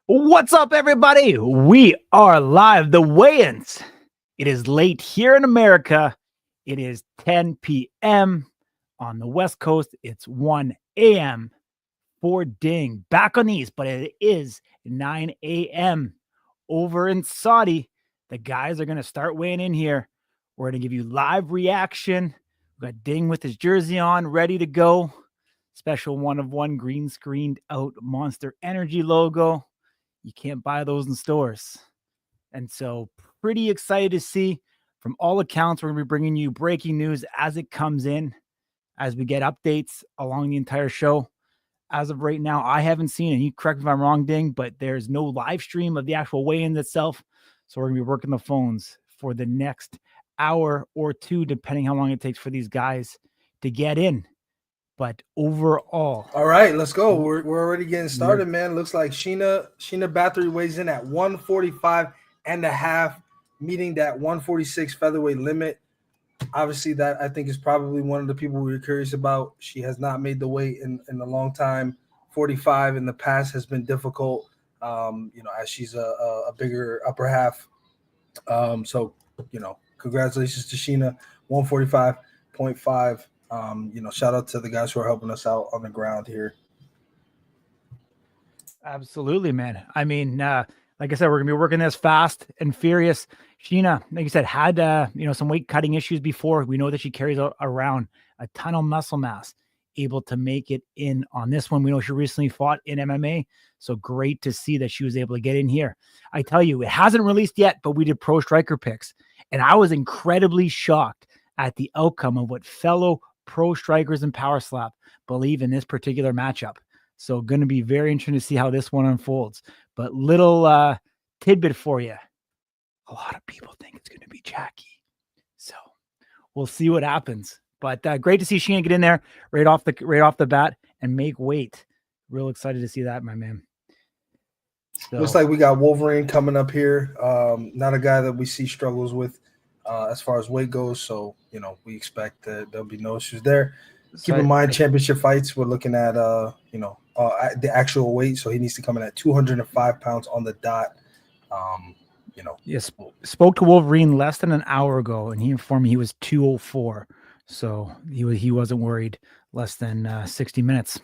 What's up, everybody? We are live. The weigh-ins. It is late here in America. It is 10 p.m. on the West Coast. It's 1 a.m. for Ding. Back on the East, but it is 9 a.m. over in Saudi. The guys are going to start weighing in here. We're going to give you live reaction. We got Ding with his jersey on, ready to go. Special one-of-one green screened out Monster Energy logo. You can't buy those in stores. And so pretty excited to see. From all accounts, we're going to be bringing you breaking news as it comes in, as we get updates along the entire show. As of right now, I haven't seen, and you correct me if I'm wrong, Ding, but there's no live stream of the actual weigh-in itself. So we're going to be working the phones for the next hour or two, depending how long it takes for these guys to get in. But overall, all right, let's go. We're already getting started, man. Looks like Sheena Bathory weighs in at 145 and a half, meeting that 146 featherweight limit. Obviously, that I think is probably one of the people we were curious about. She has not made the weight in a long time. 45 in the past has been difficult, as she's a bigger upper half. So, congratulations to Sheena, 145.5. Shout out to the guys who are helping us out on the ground here. Absolutely, man. I mean, like I said, we're gonna be working this fast and furious. Sheena, like you said, had some weight cutting issues before. We know that she carries around a ton of muscle mass, able to make it in on this one. We know she recently fought in MMA, so great to see that she was able to get in here. I tell you, it hasn't released yet, but we did pro striker picks, and I was incredibly shocked at the outcome of what fellow pro strikers and power slap believe in this particular matchup. So going to be very interesting to see how this one unfolds. But little tidbit for you. A lot of people think it's going to be Jackie. So we'll see what happens. But great to see Sheena get in there right off the bat and make weight. Real excited to see that, my man. So, looks like we got Wolverine coming up here. Not a guy that we see struggles with as far as weight goes. So, we expect that there'll be no issues there. Keep in mind, championship fights, we're looking at, the actual weight. So he needs to come in at 205 pounds on the dot. Yes, spoke to Wolverine less than an hour ago, and he informed me he was 204. So he wasn't worried. Less than 60 minutes.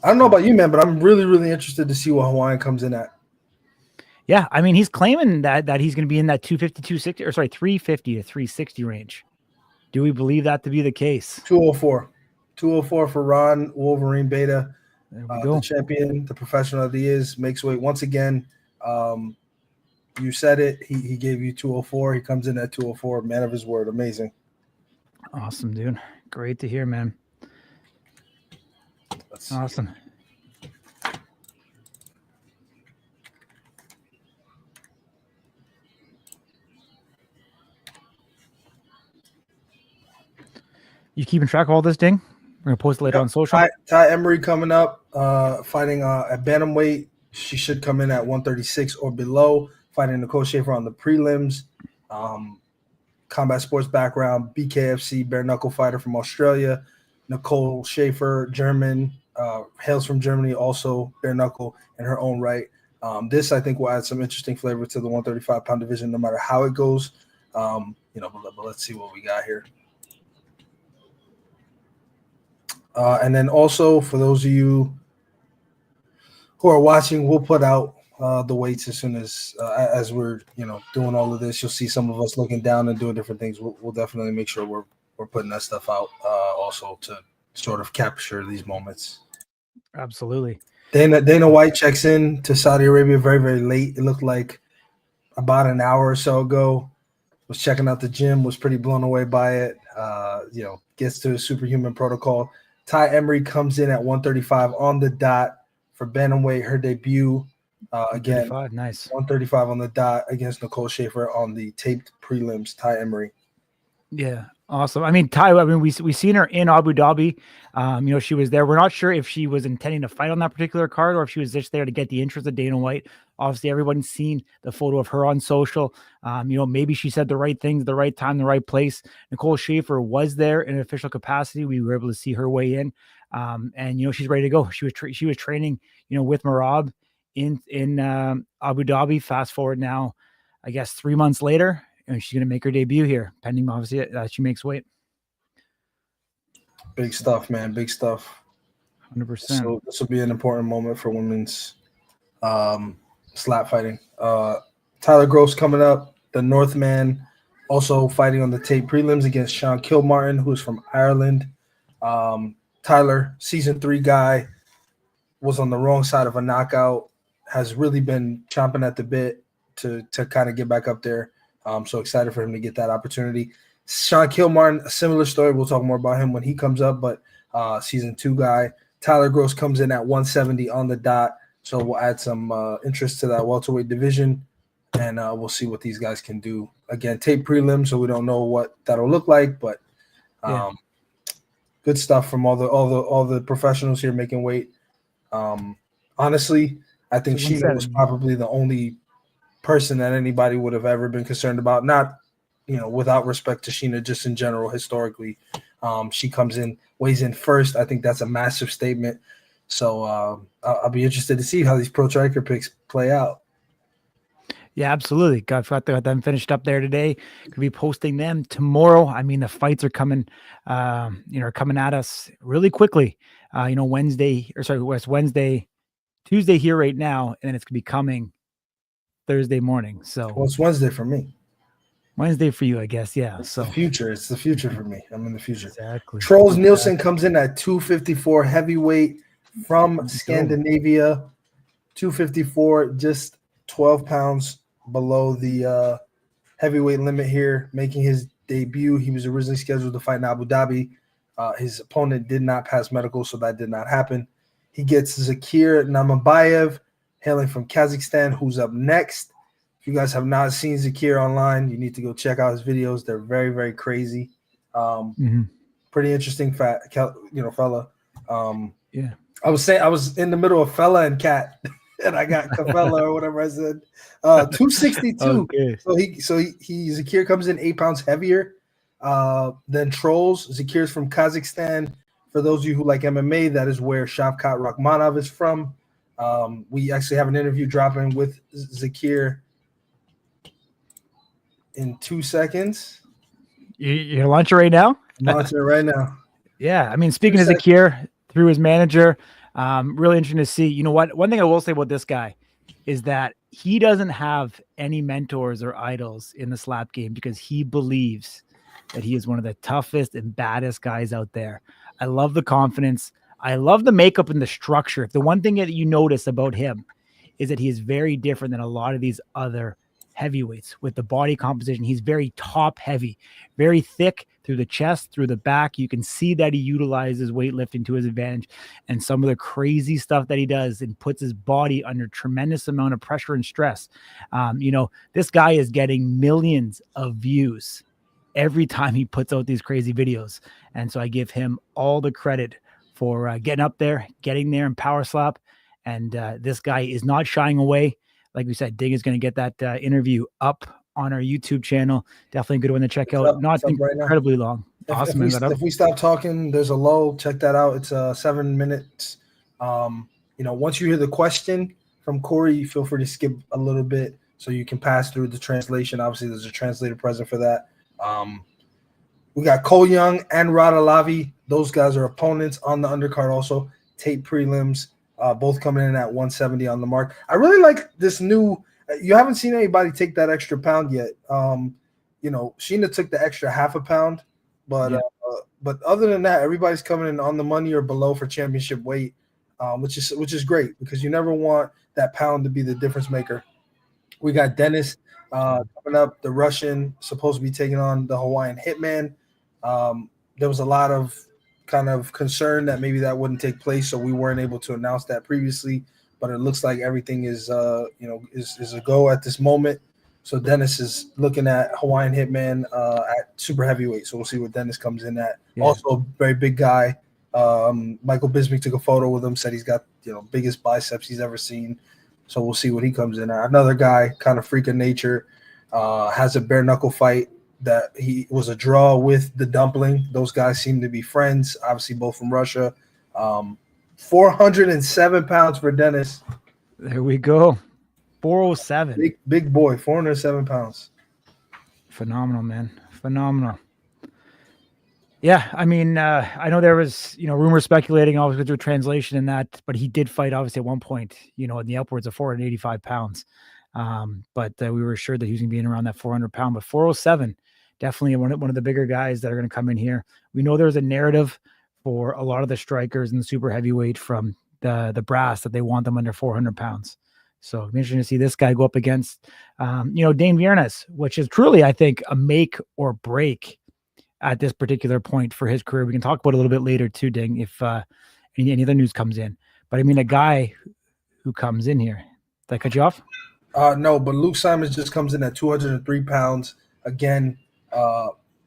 I don't know about you, man, but I'm really, really interested to see what Hawaiian comes in at. Yeah, I mean, he's claiming that he's going to be in that 350 to 360 range. Do we believe that to be the case? 204 for Ron Wolverine Beta, the champion, the professional that he is, makes weight once again. You said it. He gave you 204. He comes in at 204. Man of his word. Amazing. Awesome, dude. Great to hear, man. Awesome. You keeping track of all this, Ding? We're going to post it later on social. Ty Emery coming up, fighting at bantamweight. She should come in at 136 or below, fighting Nicole Schaefer on the prelims. Combat sports background, BKFC, bare knuckle fighter from Australia. Nicole Schaefer, German, hails from Germany, also bare knuckle in her own right. This, I think, will add some interesting flavor to the 135-pound division, no matter how it goes. But let's see what we got here. And then also, for those of you who are watching, we'll put out the weights as soon as we're doing all of this. You'll see some of us looking down and doing different things. We'll definitely make sure we're putting that stuff out also to sort of capture these moments. Absolutely. Dana White checks in to Saudi Arabia very, very late. It looked like about an hour or so ago. Was checking out the gym, was pretty blown away by it. Gets to a superhuman protocol. Ty Emery comes in at 135 on the dot for bantamweight, her debut. Again, nice. 135 on the dot against Nicole Schaefer on the taped prelims. Ty Emery. Yeah, awesome. I mean, Ty, we seen her in Abu Dhabi. She was there. We're not sure if she was intending to fight on that particular card or if she was just there to get the interest of Dana White. Obviously, everyone's seen the photo of her on social. Maybe she said the right things, the right time, the right place. Nicole Schaefer was there in an official capacity. We were able to see her weigh in, and she's ready to go. She was training, with Merab in Abu Dhabi. Fast forward now, I guess 3 months later, and she's going to make her debut here, pending obviously that she makes weight. Big stuff, man. Big stuff. 100%. So this will be an important moment for women's slap fighting. Tyler Gross coming up, the Northman, also fighting on the Tate prelims against Sean Kilmartin, who's from Ireland. Tyler, season 3 guy, was on the wrong side of a knockout, has really been chomping at the bit to kind of get back up there. So excited for him to get that opportunity. Sean Kilmartin, a similar story. We'll talk more about him when he comes up, but season 2 guy. Tyler Gross comes in at 170 on the dot, so we'll add some interest to that welterweight division, and we'll see what these guys can do. Again, tape prelim, so we don't know what that'll look like, but good stuff from all the professionals here making weight. Honestly, I think Sheena was probably the only person that anybody would have ever been concerned about. Not, without respect to Sheena, just in general, historically. She comes in, weighs in first. I think that's a massive statement. So I'll be interested to see how these Pro Striker picks play out. Yeah, absolutely. Got them finished up there today. Could be posting them tomorrow. I mean, the fights are coming, coming at us really quickly. It's Wednesday, Tuesday here right now, and then it's gonna be coming Thursday morning. So it's Wednesday for me. Wednesday for you, I guess. Yeah. It's the future. It's the future for me. I'm in the future. Exactly. Troels Nielsen comes in at 254 heavyweight from Scandinavia. 254, just 12 pounds below the heavyweight limit here, making his debut. He was originally scheduled to fight in Abu Dhabi. His opponent did not pass medical, so that did not happen. He gets Zakir Namabayev, hailing from Kazakhstan, who's up next. If you guys have not seen Zakir online, you need to go check out his videos. They're very, very crazy. Pretty interesting fella. Yeah. I was in the middle of fella and cat, and I got Kafella or whatever I said. 262. Okay. So Zakir comes in 8 pounds heavier than Troels. Zakir's from Kazakhstan. For those of you who like MMA, that is where Shavkat Rakhmonov is from. We actually have an interview dropping with Zakir in 2 seconds. You're launching right now? I'm launching it right now. Yeah. I mean, speaking of Zakir through his manager, really interesting to see. You know what? One thing I will say about this guy is that he doesn't have any mentors or idols in the slap game because he believes that he is one of the toughest and baddest guys out there. I love the confidence. I love the makeup and the structure. The one thing that you notice about him is that he is very different than a lot of these other heavyweights with the body composition. He's very top heavy, very thick through the chest, through the back. You can see that he utilizes weightlifting to his advantage and some of the crazy stuff that he does and puts his body under tremendous amount of pressure and stress. This guy is getting millions of views every time he puts out these crazy videos. And so I give him all the credit for getting up there, getting there in power slap. And this guy is not shying away. Like we said, Ding is going to get that interview up on our YouTube channel. Definitely a good one to check out. Not incredibly long. Awesome. If we stop talking, there's a lull. Check that out. It's 7 minutes. Once you hear the question from Corey, you feel free to skip a little bit so you can pass through the translation. Obviously, there's a translator present for that. We got Cole Young and Radalavi. Those guys are opponents on the undercard also. Tape prelims. Both coming in at 170 on the mark. I really like this new – you haven't seen anybody take that extra pound yet. Sheena took the extra half a pound. But other than that, everybody's coming in on the money or below for championship weight, which is great because you never want that pound to be the difference maker. We got Dennis coming up, the Russian, supposed to be taking on the Hawaiian Hitman. There was a lot of kind of concern that maybe that wouldn't take place, so we weren't able to announce that previously. But it looks like everything is a go at this moment. So Dennis is looking at Hawaiian Hitman at super heavyweight. So we'll see what Dennis comes in at. Yeah. Also a very big guy. Michael Bisping took a photo with him, said he's got biggest biceps he's ever seen. So we'll see what he comes in at. Another guy, kind of freak of nature, has a bare knuckle fight that he was a draw with the Dumpling. Those guys seem to be friends, obviously both from Russia. 407 pounds for Dennis. There we go. 407. Big boy, 407 pounds. Phenomenal, man. Phenomenal. Yeah, I mean, I know there was, rumors speculating obviously through translation and that, but he did fight obviously at one point, in the upwards of 485 pounds. But we were assured that he was going to be in around that 400-pound, but 407, definitely one of the bigger guys that are going to come in here. We know there's a narrative for a lot of the strikers in the super heavyweight from the brass that they want them under 400 pounds. So it'll be interesting to see this guy go up against, Dane Viernes, which is truly, I think, a make or break at this particular point for his career. We can talk about it a little bit later too, Ding, if any other news comes in. But I mean, a guy who comes in here. Did I cut you off? No, but Luke Simons just comes in at 203 pounds. Again,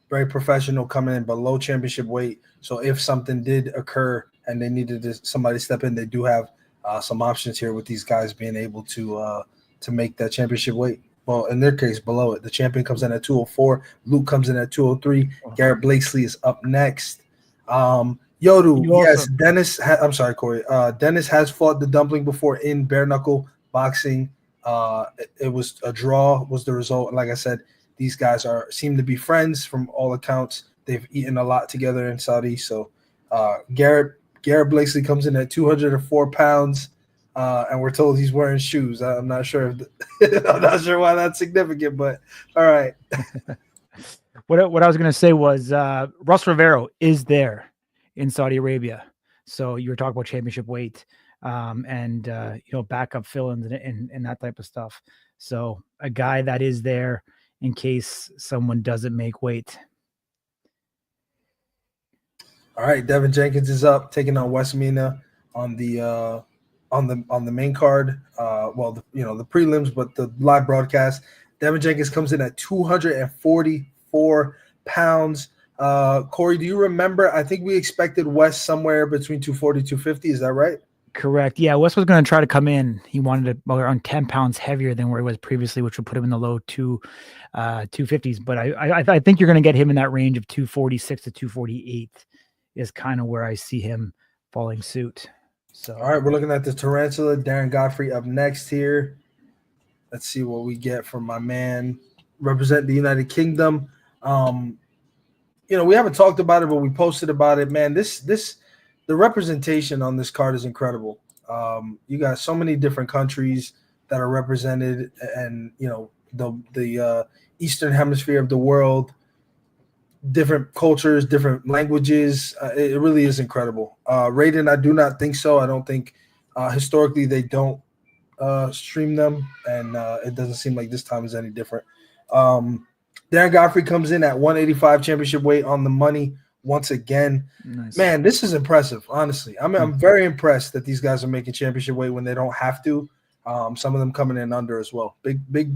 very professional, coming in below championship weight. So if something did occur and they needed somebody to step in, they do have some options here with these guys being able to make that championship weight. Well, in their case, below it. The champion comes in at 204. Luke comes in at 203. Garrett Blakesley is up next. Yes, Dennis. I'm sorry, Corey. Dennis has fought the Dumpling before in bare knuckle boxing. It was a draw was the result. And like I said, these guys seem to be friends from all accounts. They've eaten a lot together in Saudi. So Garrett Blakesley comes in at 204 pounds. And we're told he's wearing shoes. I'm not sure. I'm not sure why that's significant, but all right. What I was going to say was Russ Rivero is there in Saudi Arabia. So you were talking about championship weight and backup fill-ins and that type of stuff. So a guy that is there in case someone doesn't make weight. All right, Devin Jenkins is up, taking on Wes Mina on the main card. The prelims, but the live broadcast. Devin Jenkins comes in at 244 pounds. Corey, do you remember? I think we expected Wes somewhere between 240 250. Is that right? Correct. Yeah, Wes was going to try to come in. He wanted to around 10 pounds heavier than where he was previously, which would put him in the low 250s. But I think you're going to get him in that range of 246 to 248 is kind of where I see him following suit. So, all right, we're looking at the Tarantula. Darren Godfrey up next here. Let's see what we get from my man representing the United Kingdom. We haven't talked about it, but we posted about it. Man, the representation on this card is incredible. You got so many different countries that are represented, and the Eastern Hemisphere of the world. Different cultures, different languages. It really is incredible. Raiden, I do not think so. I don't think historically they don't stream them, and it doesn't seem like this time is any different. Darren Godfrey comes in at 185 championship weight on the money once again. Nice. Man, this is impressive, honestly. I'm very impressed that these guys are making championship weight when they don't have to. Some of them coming in under as well. Big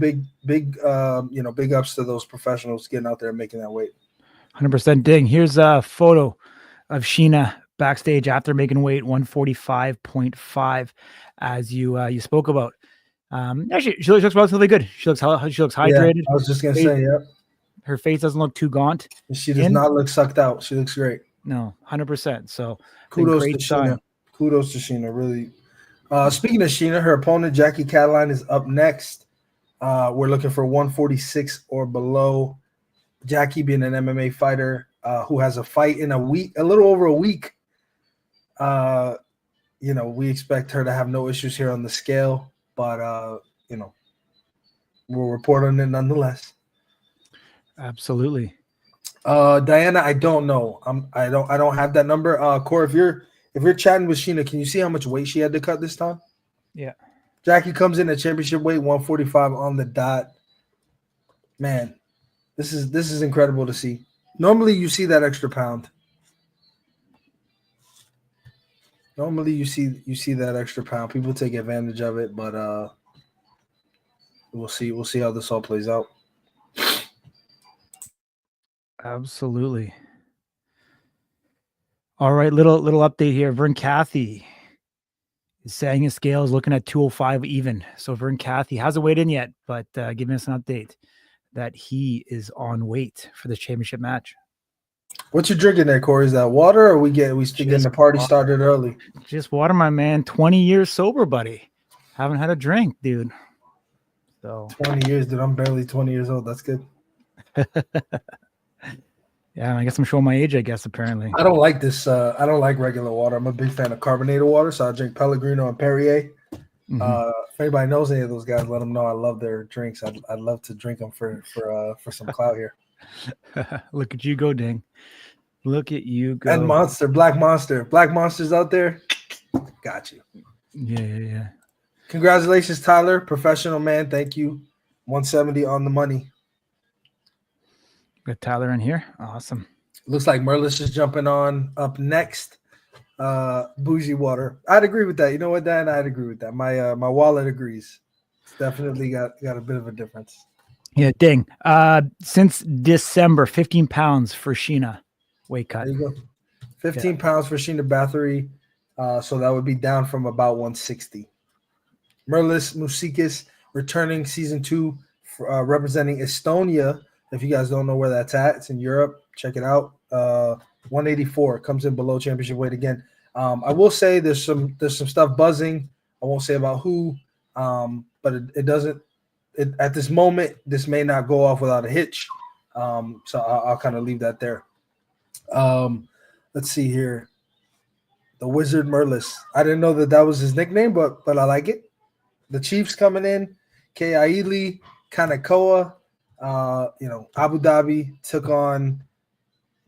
ups to those professionals getting out there and making that weight. 100% Ding. Here's a photo of Sheena backstage after making weight 145.5, as you spoke about. Actually, she looks relatively good. She looks hydrated. Yeah, I was just gonna say, yeah. Her face doesn't look too gaunt. She does not look sucked out. She looks great. No, 100%. So kudos to Sheena. Kudos to Sheena. Really. Speaking of Sheena, her opponent Jackie Cataline is up next. We're looking for 146 or below. Jackie being an MMA fighter who has a fight in a little over a week. We expect her to have no issues here on the scale, but we'll report on it nonetheless. Absolutely. Diana, I don't know. I don't have that number. Corey, if you're chatting with Sheena, can you see how much weight she had to cut this time? Yeah. Jackie comes in at championship weight, 145 on the dot. Man. This is incredible to see. Normally you see that extra pound. Normally you see that extra pound. People take advantage of it, but we'll see how this all plays out. Absolutely. All right, little update here. Vern Cathy is saying his scale is looking at 205 even. So Vern Cathy hasn't weighed in yet, but giving us an update that he is on weight for the championship match. What you drinking there, Corey? Is that water, or we still getting the party started early? Just water, my man. 20 years sober, buddy. haven't had a drink, dude. So 20 years, dude. I'm barely 20 years old. That's good. Yeah, I guess I'm showing my age, I guess, apparently. I don't like this. I don't like regular water. I'm a big fan of carbonated water, so I drink Pellegrino and Perrier. If anybody knows any of those guys, let them know I love their drinks. I'd love to drink them for some clout here. Look at you go, Ding. Look at you go. And Monster, Black Monsters out there. Got you. Yeah. Congratulations, Tyler. Professional man. Thank you. 170 on the money. Got Tyler in here. Awesome. Looks like Merlis is jumping on up next. Bougie water. I'd agree with that. You know what, Dan? I'd agree with that. My wallet agrees. It's definitely got a bit of a difference. Yeah, Ding. Since December, 15 pounds for Sheena weight cut. There you go. 15 pounds for Sheena Bathory. So that would be down from about 160. Merlis Musikis returning season 2, representing Estonia. If you guys don't know where that's at, it's in Europe. Check it out. 184 comes in below championship weight again. I will say there's some stuff buzzing. I won't say about who, but it doesn't. At this moment, this may not go off without a hitch. So I'll kind of leave that there. Let's see here. The Wizard Merlis. I didn't know that was his nickname, but I like it. The Chiefs coming in. Kaili, Kanakoa. Abu Dhabi took on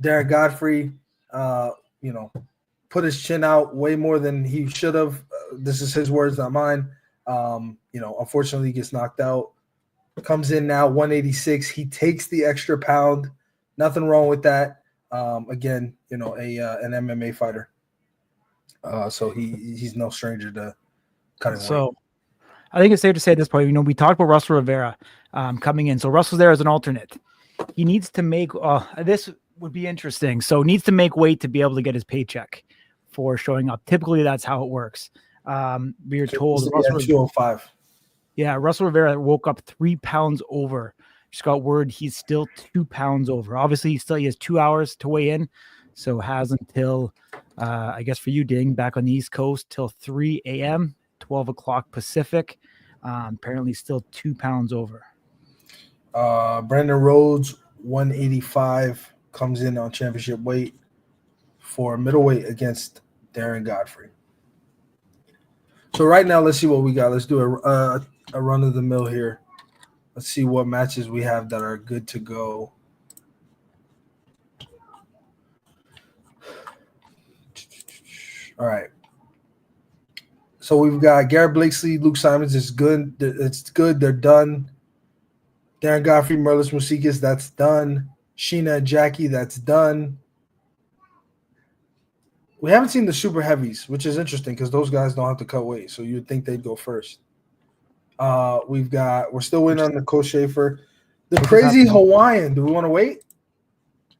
Darren Godfrey. Put his chin out way more than he should have. This is his words, not mine. Unfortunately, he gets knocked out. Comes in now 186. He takes the extra pound. Nothing wrong with that. Again, an MMA fighter. So he's no stranger to cutting weight. So I think it's safe to say at this point, we talked about Russell Rivera coming in. So Russell's there as an alternate. He needs to make this would be interesting. So needs to make weight to be able to get his paycheck for showing up. Typically, that's how it works. We are told Russell 205. Yeah, Russell Rivera woke up 3 pounds over. Just got word he's still 2 pounds over. Obviously, he has 2 hours to weigh in, so has until I guess for you, Ding, back on the East Coast till 3 a.m., 12 o'clock Pacific. Apparently, still 2 pounds over. Brandon Rhodes, 185, comes in on championship weight for middleweight against Darren Godfrey. So right now, let's see what we got. Let's do a run of the mill here. Let's see what matches we have that are good to go. All right. So we've got Garrett Blakesley, Luke Simons. It's good. They're done. Darren Godfrey, Merlis Musikis, that's done. Sheena and Jackie, that's done. We haven't seen the super heavies, which is interesting because those guys don't have to cut weight, so you'd think they'd go first. We're still waiting on Nicole Schaefer. The Crazy Hawaiian. Do we want to wait?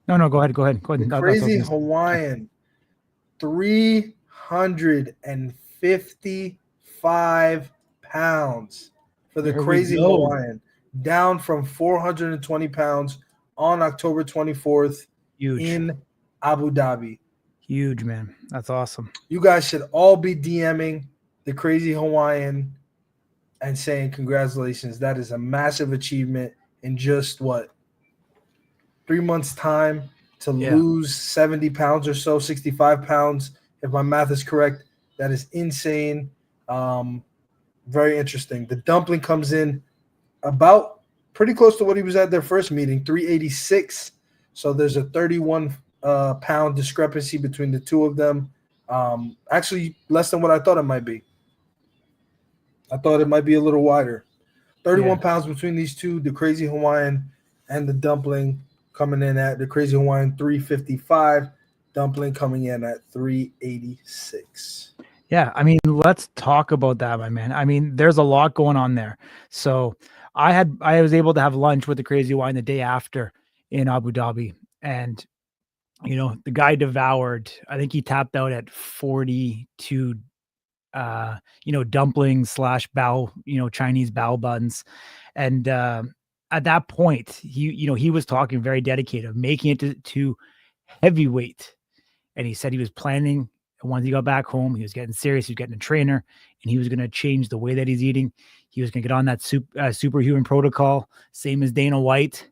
No, go ahead. The Crazy Hawaiian, 355 pounds for the Crazy Hawaiian, down from 420 pounds on October 24th. Huge. In Abu Dhabi. Huge, man. That's awesome. You guys should all be DMing the Crazy Hawaiian and saying congratulations. That is a massive achievement in just 3 months' time to lose 70 pounds or so, 65 pounds, if my math is correct. That is insane. Very interesting. The Dumpling comes in about pretty close to what he was at their first meeting, 386. So there's a 31 pound discrepancy between the two of them. Actually, less than what I thought it might be. I thought it might be a little wider. 31 pounds between these two, the Crazy Hawaiian and the Dumpling coming in at the Crazy Hawaiian 355, Dumpling coming in at 386. Yeah, I mean, let's talk about that, my man. I mean, there's a lot going on there. So I was able to have lunch with the Crazy Hawaiian the day after in Abu Dhabi, and the guy devoured. I think he tapped out at 42 dumplings / bao, Chinese bao buns. And at that point, he was talking very dedicated, making it to heavyweight. And he said he was planning And once he got back home, he was getting serious. He was getting a trainer, and he was going to change the way that he's eating. He was going to get on that superhuman protocol, same as Dana White,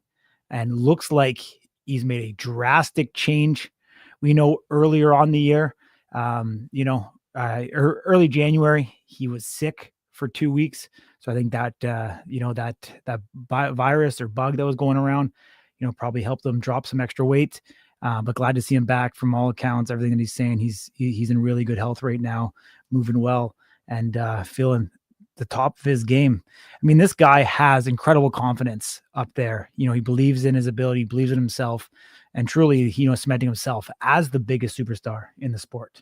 and looks like he's made a drastic change. We know earlier on the year, early January, he was sick for 2 weeks. So I think that that virus or bug that was going around, probably helped him drop some extra weight. But glad to see him back from all accounts. Everything that he's saying, he's in really good health right now, moving well, and feeling the top of his game. I mean, this guy has incredible confidence up there. He believes in his ability, believes in himself, and truly, cementing himself as the biggest superstar in the sport.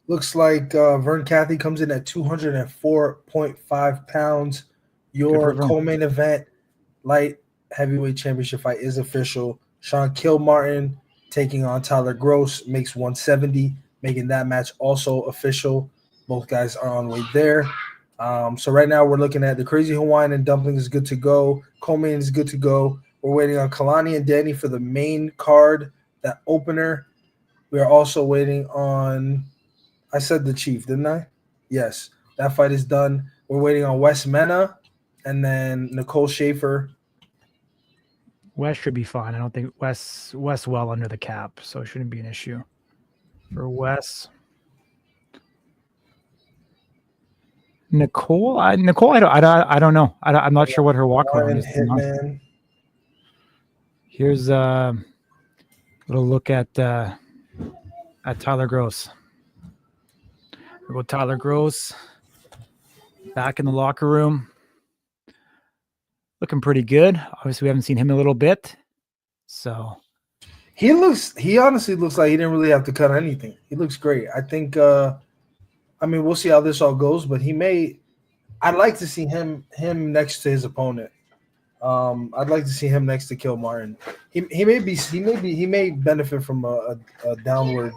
Looks like Vern Cathy comes in at 204.5 pounds. Your co-main event light heavyweight championship fight is official. Sean Kilmartin taking on Tyler Gross makes 170, making that match also official. Both guys are on way there. So right now we're looking at the Crazy Hawaiian and Dumpling is good to go. Coleman is good to go. We're waiting on Kalani and Danny for the main card, that opener. We are also waiting on – I said the Chief, didn't I? Yes, that fight is done. We're waiting on Wes Mena and then Nicole Schaefer. Wes should be fine. I don't think Wes well under the cap, so it shouldn't be an issue for Wes. Nicole, I don't know. I'm not sure what her walk around is. Hitman. Here's a little look at Tyler Gross. We go Tyler Gross back in the locker room, looking pretty good. Obviously, we haven't seen him in a little bit, so he honestly looks like he didn't really have to cut anything. He looks great. I think. We'll see how this all goes, but I'd like to see him next to his opponent. I'd like to see him next to Kilmartin. He may benefit from a downward.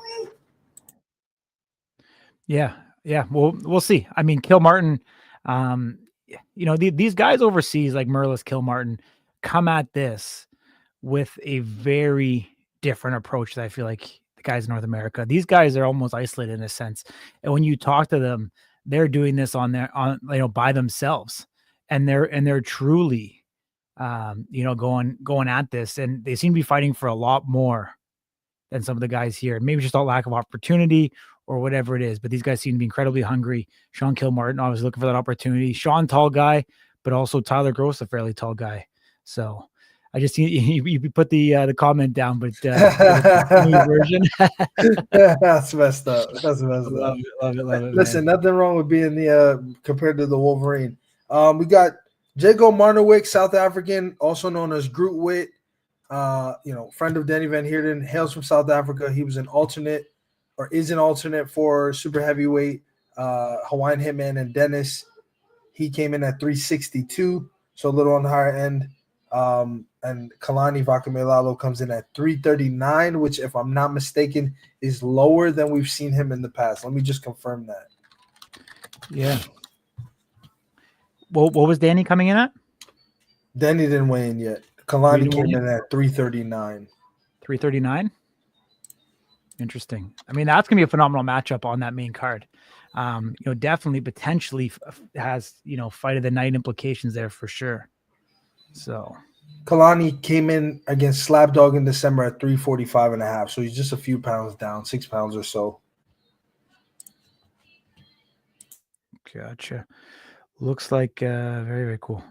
Yeah. Well, we'll see. I mean, Kilmartin, these guys overseas like Merlis, Kilmartin come at this with a very different approach that I feel like the guys in North America. These guys are almost isolated in a sense, and when you talk to them, they're doing this by themselves, and they're truly, going at this, and they seem to be fighting for a lot more than some of the guys here. Maybe just a lack of opportunity or whatever it is, but these guys seem to be incredibly hungry. Sean Kilmartin obviously looking for that opportunity. Sean, tall guy, but also Tyler Gross, a fairly tall guy. So I just you put the comment down, but version. That's messed up. Love it. Listen, man. Nothing wrong with being the compared to the Wolverine. We got Jago Marnowick, South African, also known as Groot Wit. Friend of Danny Van Heerden, hails from South Africa. He was is an alternate for super heavyweight Hawaiian Hitman and Dennis. He came in at 362, so a little on the higher end. And Kalani Vakamelalo comes in at 339, which, if I'm not mistaken, is lower than we've seen him in the past. Let me just confirm that. Yeah. Well, what was Danny coming in at? Danny didn't weigh in yet. Kalani came in at 339. 339? Interesting. I mean, that's going to be a phenomenal matchup on that main card. Definitely potentially has, fight of the night implications there for sure. So Kalani came in against Slapdog in December at 345.5. So he's just a few pounds down, 6 pounds or so. Gotcha. Looks like very, very cool.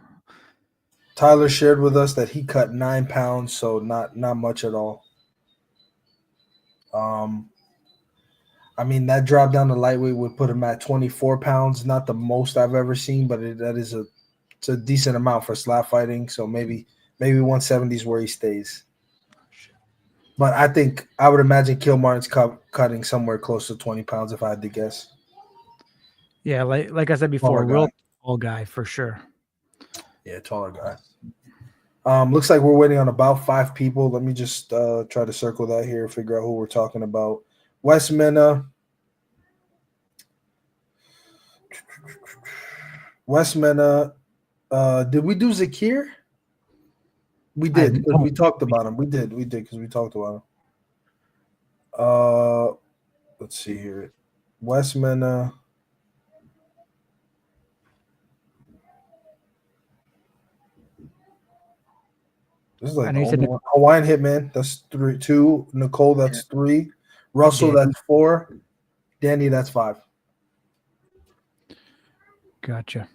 Tyler shared with us that he cut 9 pounds, so not much at all. That drop down to lightweight would put him at 24 pounds. Not the most I've ever seen, but it's a decent amount for slap fighting. So maybe 170 is where he stays. But I would imagine Kilmartin's cutting somewhere close to 20 pounds if I had to guess. Yeah, like I said before, real tall guy for sure. Yeah, taller guy. Looks like we're waiting on about 5 people. Let me just try to circle that here, figure out who we're talking about. Wes Mena. Did we do Zakir? We did. We talked about him. We did because we talked about him. let's see here. Wes Mena. This is I like know the you said only one. Hawaiian Hitman. That's 3. 2. Nicole. That's 3. Russell. Danny. That's 4. Danny. That's 5. Gotcha.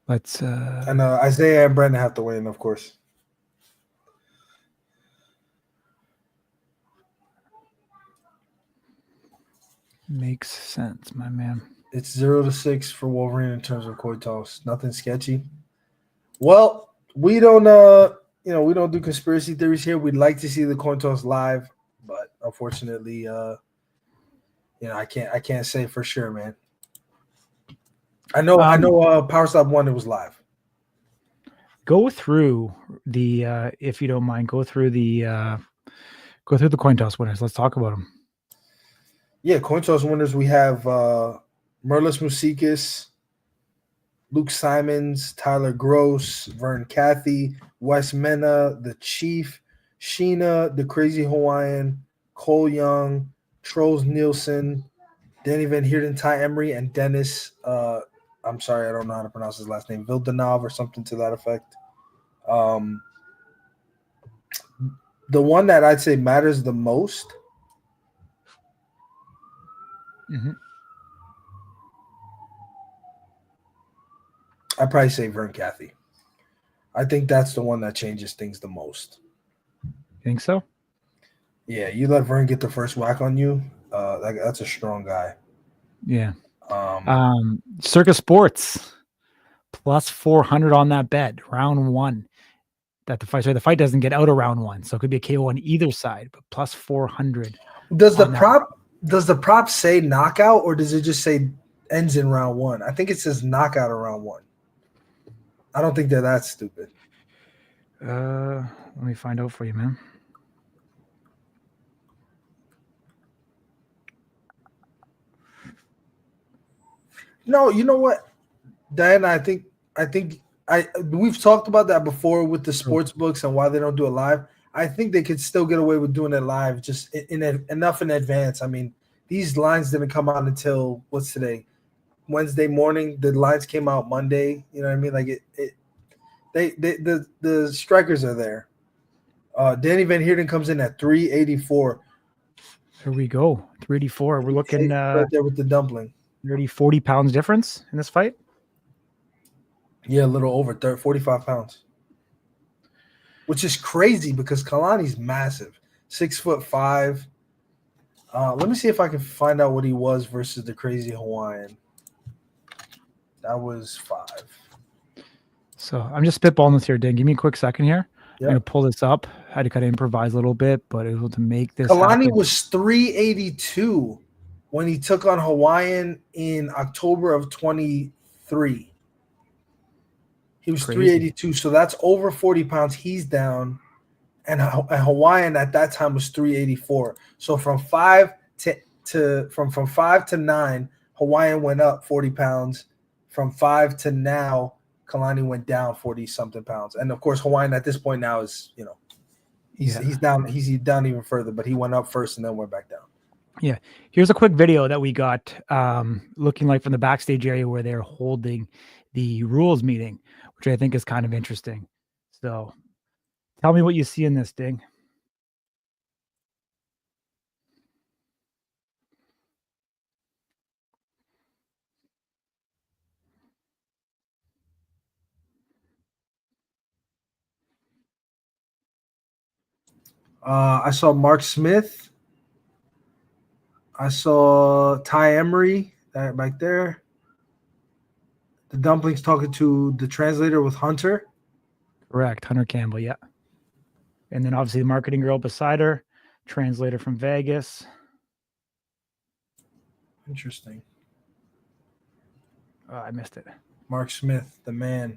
Let's And Isaiah and Brandon have to win, of course. makes sense, my man. It's 0-6 for Wolverine in terms of coin toss. Nothing sketchy. Well, we don't we don't do conspiracy theories here. We'd like to see the coin toss live, but unfortunately, I can't say for sure, man. I know Power Stop 1, it was live. Go through the if you don't mind, go through the coin toss winners. Let's talk about them. Yeah, coin toss winners. We have Merlis Musikis, Luke Simons, Tyler Gross, Vern Cathy, Wes Mena, The Chief, Sheena, The Crazy Hawaiian, Cole Young, Troels Nielsen, Danny Van Heerden, Ty Emery, and Dennis. I'm sorry, I don't know how to pronounce his last name. Vildanov or something to that effect. The one that I'd say matters the most. Mm-hmm. I'd probably say Vern Cathy. I think that's the one that changes things the most. Think so? Yeah, you let Vern get the first whack on you. That's a strong guy. Yeah. Circus Sports plus 400 on that bet, round 1. That the fight doesn't get out of round 1, so it could be a KO on either side, but plus 400. Does the prop say knockout, or does it just say ends in round 1? I think it says knockout in round 1. I don't think they're that stupid. Let me find out for you, man. No, you know what, Diana? I think we've talked about that before with the sports books and why they don't do it live. I think they could still get away with doing it live, just enough in advance. I mean, these lines didn't come out until what's today, Wednesday morning. The lines came out Monday. You know what I mean? Like the strikers are there. Danny Van Heerden comes in at 384. Here we go, 384. We're looking right there with the dumpling. 40 pounds difference in this fight. Yeah, a little over 45 pounds, which is crazy because Kalani's massive, 6'5". Let me see if I can find out what he was versus the Crazy Hawaiian. That was 5. So I'm just spitballing this here, Dan. Give me a quick second here. Yep. I'm going to pull this up. I had to kind of improvise a little bit, but able to make this Kalani happen. was 382 when he took on Hawaiian in October of 23. He was Crazy. 382, so that's over 40 pounds. He's down, and Hawaiian at that time was 384. So from 5 to 9, Hawaiian went up 40 pounds. From 5 to now, Kalani went down 40 something pounds. And of course, Hawaiian at this point now is, he's down. He's down even further, but he went up first and then went back down. Yeah. Here's a quick video that we got looking like from the backstage area where they're holding the rules meeting, which I think is kind of interesting. So tell me what you see in this, Ding. I saw Mark Smith. I saw Ty Emery, that back there. The dumplings talking to the translator with Hunter. Correct. Hunter Campbell, yeah. And then obviously the marketing girl beside her, translator from Vegas. Interesting. Oh, I missed it. Mark Smith, the man.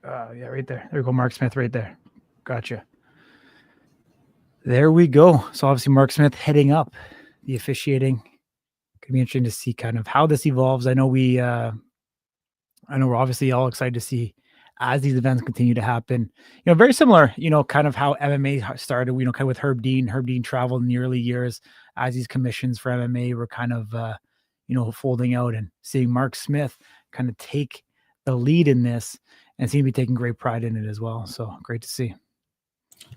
Yeah, right there. There we go. Mark Smith right there. Gotcha. There we go. So obviously Mark Smith heading up the officiating. Could be interesting to see kind of how this evolves. I know we're obviously all excited to see as these events continue to happen. Very similar, kind of how MMA started, kind of with Herb Dean. Herb Dean traveled in the early years as these commissions for MMA were kind of, folding out, and seeing Mark Smith kind of take the lead in this and seem to be taking great pride in it as well. So great to see.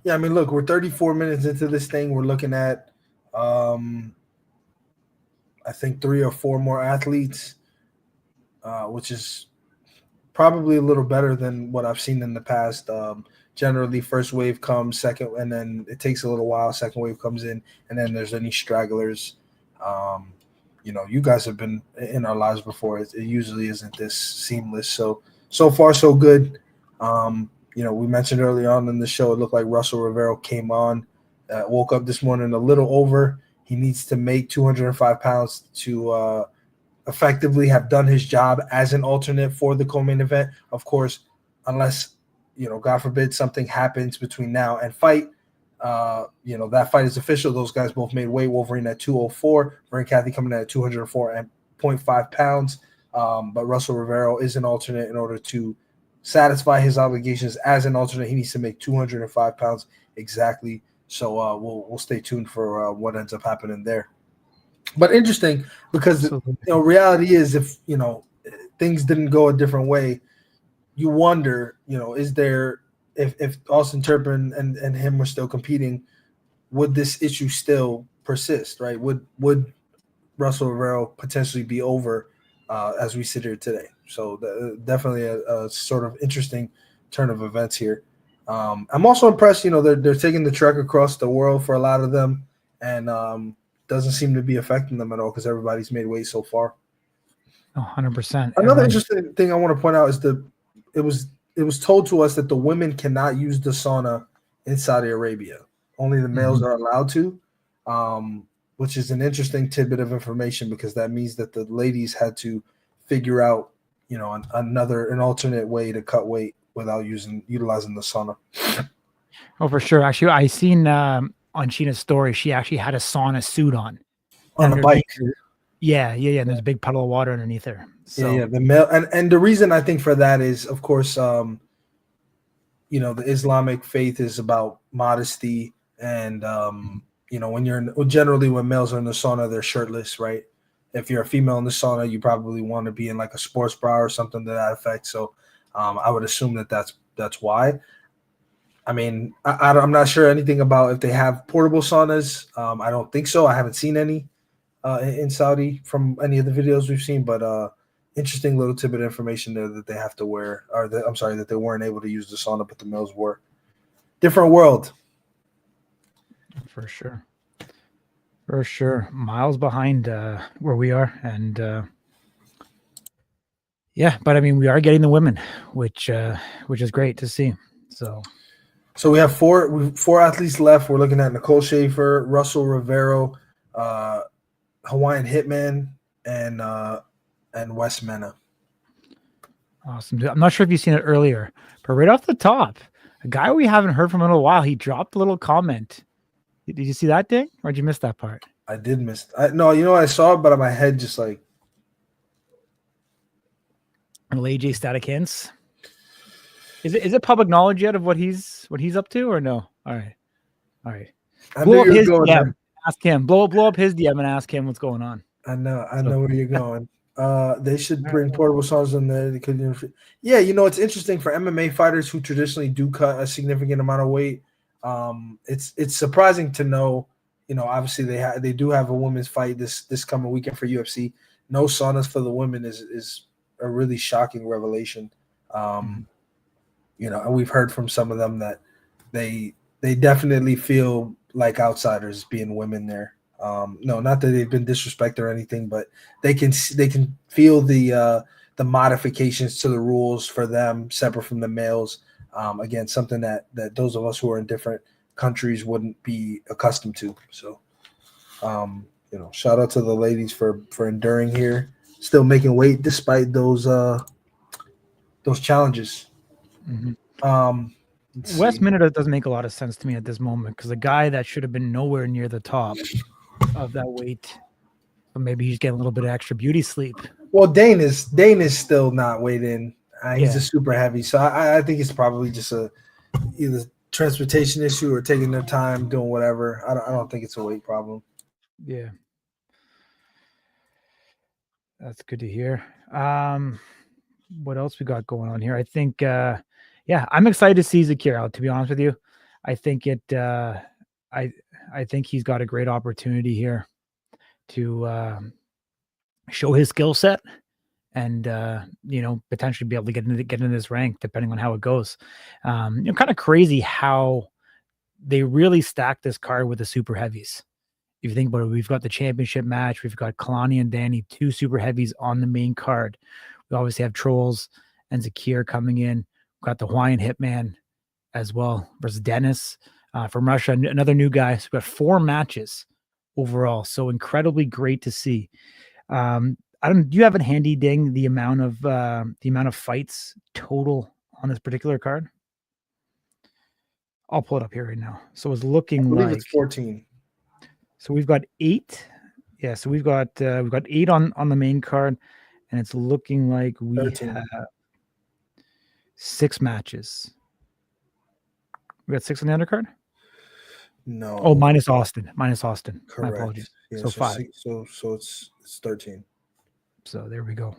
Yeah, I mean, look, we're 34 minutes into this thing. We're looking at, I think 3 or 4 more athletes, which is probably a little better than what I've seen in the past. Generally, first wave comes, second, and then it takes a little while. Second wave comes in, and then there's any stragglers. You guys have been in our lives before. It usually isn't this seamless. So far, so good. We mentioned early on in the show, it looked like Russell Rivero came on, woke up this morning a little over. He needs to make 205 pounds to effectively have done his job as an alternate for the co-main event. Of course, unless, God forbid, something happens between now and fight, that fight is official. Those guys both made weight. Wolverine at 204, Vern Cathy coming in at 204.5 pounds. But Russell Rivero is an alternate. In order to satisfy his obligations as an alternate, he needs to make 205 pounds exactly. So we'll stay tuned for what ends up happening there. But interesting, because reality is, if things didn't go a different way, you wonder, is there, if Austin Turpin and him were still competing, would this issue still persist, right? Would Russell Rivero potentially be over as we sit here today? So definitely a sort of interesting turn of events here. I'm also impressed, they're taking the trek across the world for a lot of them, and doesn't seem to be affecting them at all because everybody's made weight so far. 100%. Another interesting thing I want to point out is it was told to us that the women cannot use the sauna in Saudi Arabia. Only the males are allowed to, which is an interesting tidbit of information, because that means that the ladies had to figure out, an alternate way to cut weight without utilizing the sauna. Oh, for sure. Actually, I seen on Sheena's story, she actually had a sauna suit on a bike. Yeah. And there's a big puddle of water underneath her. So. Yeah. The male, and the reason I think for that is, of course, the Islamic faith is about modesty, and when males are in the sauna, they're shirtless, right? If you're a female in the sauna, you probably want to be in like a sports bra or something to that effect. So I would assume that's why. I mean, I'm not sure anything about if they have portable saunas. I don't think so. I haven't seen any in Saudi from any of the videos we've seen, but interesting little tidbit of information there that they have to wear, that they weren't able to use the sauna, but the males were. Different world. For sure. Miles behind where we are. And but I mean, we are getting the women, which is great to see. So we have four athletes left. We're looking at Nicole Schaefer, Russell Rivero, Hawaiian Hitman, and Wes Mena. Awesome. I'm not sure if you've seen it earlier, but right off the top, a guy we haven't heard from in a while, he dropped a little comment. Did you see that, Ding? Or did you miss that part? I did miss. I saw it, but in my head, just like. AJ Static Hints. Is it public knowledge yet of what he's up to, or no? All right. Blow up his DM. There. Ask him. Blow up his DM and ask him what's going on. I know where you're going. They should bring portable saws in there. They could, it's interesting for MMA fighters who traditionally do cut a significant amount of weight. It's surprising to know. Obviously they do have a women's fight this coming weekend for UFC. No saunas for the women is a really shocking revelation. And we've heard from some of them that they definitely feel like outsiders being women there. No, not that they've been disrespected or anything, but they can feel the modifications to the rules for them separate from the males. Again, something that those of us who are in different countries wouldn't be accustomed to. So, shout out to the ladies for enduring here, still making weight despite those challenges. Wes Mena doesn't make a lot of sense to me at this moment, because a guy that should have been nowhere near the top of that weight, but maybe he's getting a little bit of extra beauty sleep. Well, Dane is still not weighed in He's a super heavy, so I think it's probably just either transportation issue or taking their time doing whatever. I don't think it's a weight problem. Yeah, that's good to hear. What else we got going on here? I think, I'm excited to see Zakir out. To be honest with you, I think I think he's got a great opportunity here to show his skill set and potentially be able to get into this rank depending on how it goes. Kind of crazy how they really stacked this card with the super heavies. If you think about it, we've got the championship match, we've got Kalani and Danny, 2 super heavies on the main card. We obviously have Trolls and Zakir coming in. We've got the Hawaiian Hitman as well versus Dennis from Russia, another new guy. So we've got 4 matches overall. So incredibly great to see. Do you have it handy, Ding, the amount of fights total on this particular card? I'll pull it up here right now. So it's looking like it's 14. So we've got 8. Yeah, so we've got 8 on the main card, and it's looking like we 13. have 6 matches. We got 6 on the undercard? No. Oh, minus Austin. Correct. My apologies. Yeah, so 5. So it's 13. So there we go.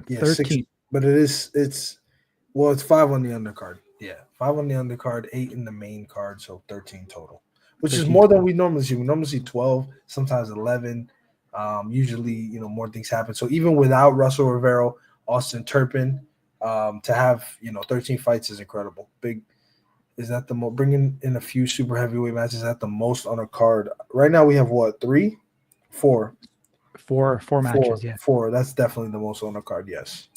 Yeah, 13. 6, but it's 5 on the undercard. Yeah, 5 on the undercard, 8 in the main card, so 13 total, which 13 is more than we normally see. We normally see 12, sometimes 11. Usually, more things happen. So even without Russell Rivero, Austin Turpin, to have 13 fights is incredible. Big. Is that the most? Bringing in a few super heavyweight matches, is that the most on a card? Right now we have what, 3, 4? 4 matches. Yeah, 4. That's definitely the most on a card. Yes.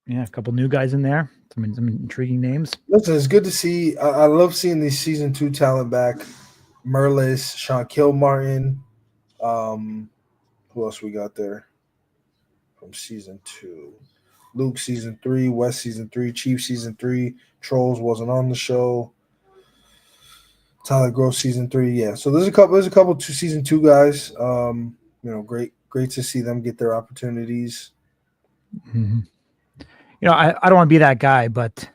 Yeah, a couple new guys in there. Some intriguing names. Listen, it's good to see. I love seeing these season 2 talent back. Merlis, Sean Kilmartin. Who else we got there from season 2? Luke season 3, West season 3, Chief season 3, Trolls wasn't on the show. Tyler Gross season 3, yeah. So there's a couple season 2 guys. Great to see them get their opportunities. Mm-hmm. I don't want to be that guy, but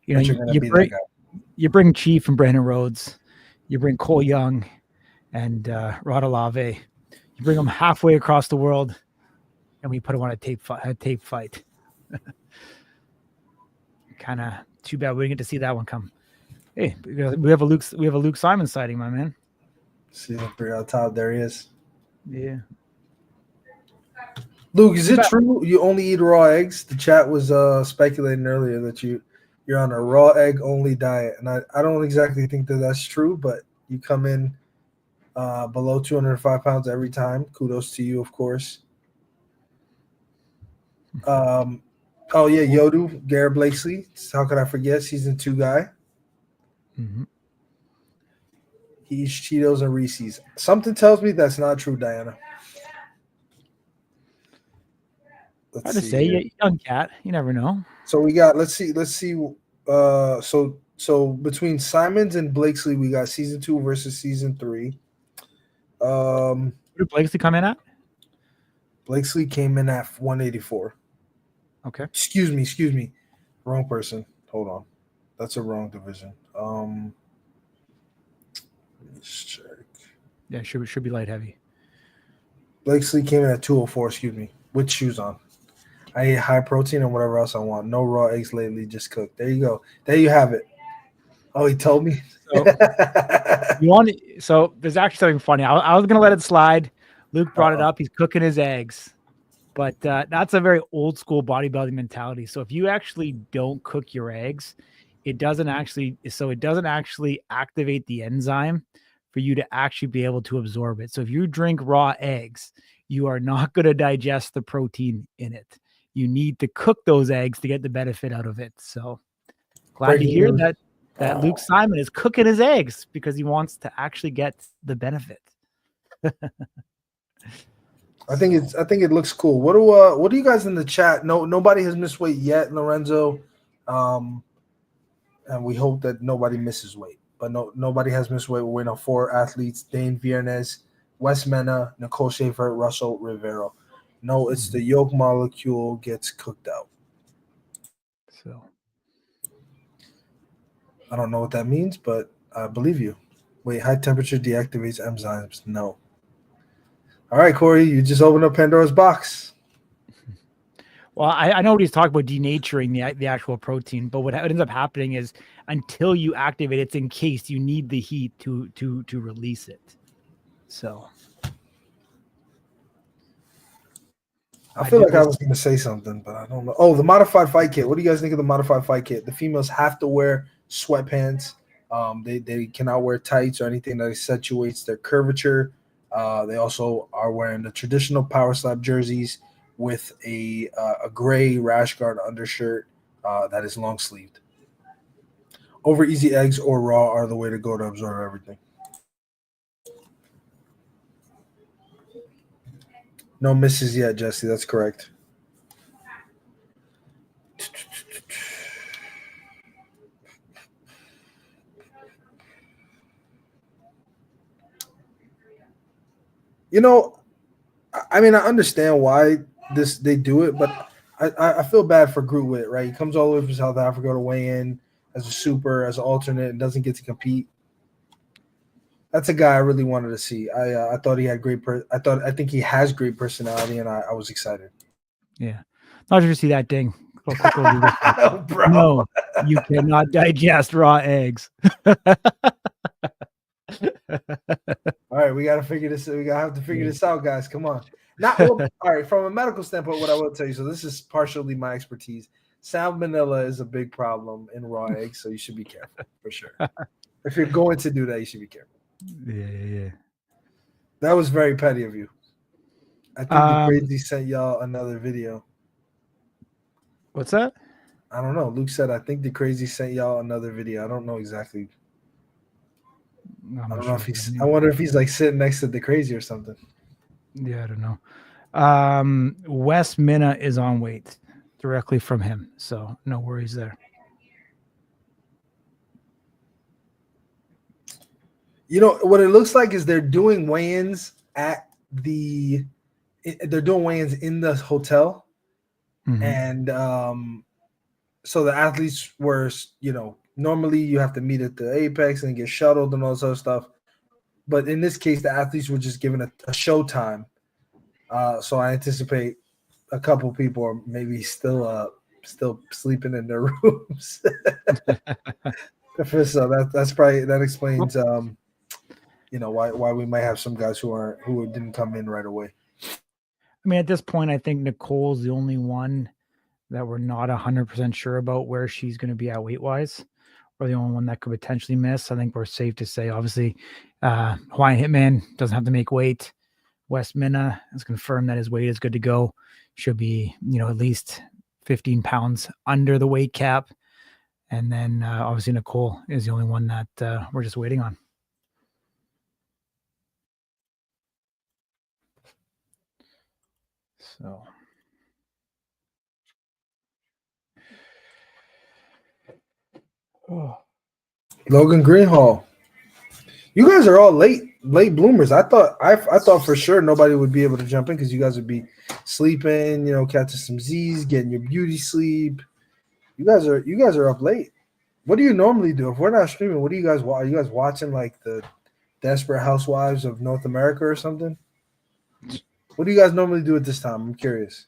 you bring Chief and Brandon Rhodes, you bring Cole Young and Rod Olave, you bring them halfway across the world, and we put them on a tape fight. Kind of too bad we didn't get to see that one come. Hey, we have a Luke Simon sighting, my man. See him pretty on top. There he is. Yeah. Luke, is it true you only eat raw eggs? The chat was speculating earlier that you're on a raw egg only diet, and I don't exactly think that's true, but you come in below 205 pounds every time. Kudos to you, of course. Oh yeah, Yodu, Garrett Blakesley. How could I forget? Season 2 guy. Mm-hmm. He eats Cheetos and Reese's. Something tells me that's not true, Diana. Hard to say, young cat. You never know. So we got. Let's see. So between Simons and Blakesley, we got season 2 versus season 3. What did Blakesley come in at? Blakesley came in at 184. Okay. Excuse me. Wrong person. Hold on. That's a wrong division. Let's check. Yeah, should be light heavy. Blakesley came in at 204, excuse me, with shoes on. I ate high protein and whatever else I want. No raw eggs lately, just cooked. There you go. There you have it. Oh, he told me. So there's actually something funny. I was gonna let it slide. Luke brought it up. He's cooking his eggs. But that's a very old school bodybuilding mentality. So if you actually don't cook your eggs, it doesn't actually activate the enzyme for you to actually be able to absorb it. So if you drink raw eggs, you are not going to digest the protein in it. You need to cook those eggs to get the benefit out of it. So glad to hear that Luke Simon is cooking his eggs because he wants to actually get the benefit. I think it looks cool. What do you guys in the chat? Nobody has missed weight yet, Lorenzo. And we hope that nobody misses weight. But nobody has missed weight. We're waiting on 4 athletes: Dane Viernes, Wes Mena, Nicole Schaefer, Russell Rivero. No, it's the yolk molecule gets cooked out. So I don't know what that means, but I believe you. Wait, high temperature deactivates enzymes. No. All right, Corey, you just opened up Pandora's box. well, I know what he's talking about, denaturing the actual protein, but what ends up happening is until you activate it's encased, you need the heat to release it. So I feel like I was going to say something, but I don't know. Oh, the modified fight kit. What do you guys think of the modified fight kit? The females have to wear sweatpants. They cannot wear tights or anything that accentuates their curvature. They also are wearing the traditional power slap jerseys with a gray rash guard undershirt that is long sleeved. Over easy eggs or raw are the way to go to absorb everything. No misses yet, Jesse. That's correct. You know, I mean, I understand why they do it, but I feel bad for Grootwit, right? He comes all the way from South Africa to weigh in as a super, as an alternate, and doesn't get to compete. That's a guy I really wanted to see. I thought he had I think he has great personality, and I was excited. Yeah, not sure to see that ding. Bro. No, you cannot digest raw eggs. All right, we gotta figure this. We gotta have to figure this out, guys. Come on. All right. From a medical standpoint, what I will tell you. So this is partially my expertise. Salmonella is a big problem in raw eggs, so you should be careful for sure. If you're going to do that, you should be careful. Yeah. That was very petty of you. I think the crazy sent y'all another video. What's that? I don't know. Luke said, I think the crazy sent y'all another video. I don't know exactly. I don't know if I wonder if he's like sitting next to the crazy or something. Yeah, I don't know. Wes Minna is on weight directly from him, so no worries there. You know what it looks like is they're doing weigh-ins at they're doing weigh-ins in the hotel, and so the athletes were, normally you have to meet at the Apex and get shuttled and all this other stuff. But in this case, the athletes were just given a show time. So I anticipate a couple people are maybe still sleeping in their rooms. So that explains why we might have some guys who didn't come in right away. I mean, at this point, I think Nicole's the only one that we're not 100% sure about where she's going to be at weight-wise, or the only one that could potentially miss. I think we're safe to say, obviously, Hawaiian Hitman doesn't have to make weight. Wes Minna has confirmed that his weight is good to go. Should be, at least 15 pounds under the weight cap. And then, obviously, Nicole is the only one that we're just waiting on. So... Oh. Logan Greenhall, you guys are all late bloomers. I thought for sure nobody would be able to jump in because you guys would be sleeping, catching some Z's, getting your beauty sleep. You guys are up late. What do you normally do if we're not streaming? What do you guys watch? Are you guys watching like the Desperate Housewives of North America or something? What do you guys normally do at this time? I'm curious.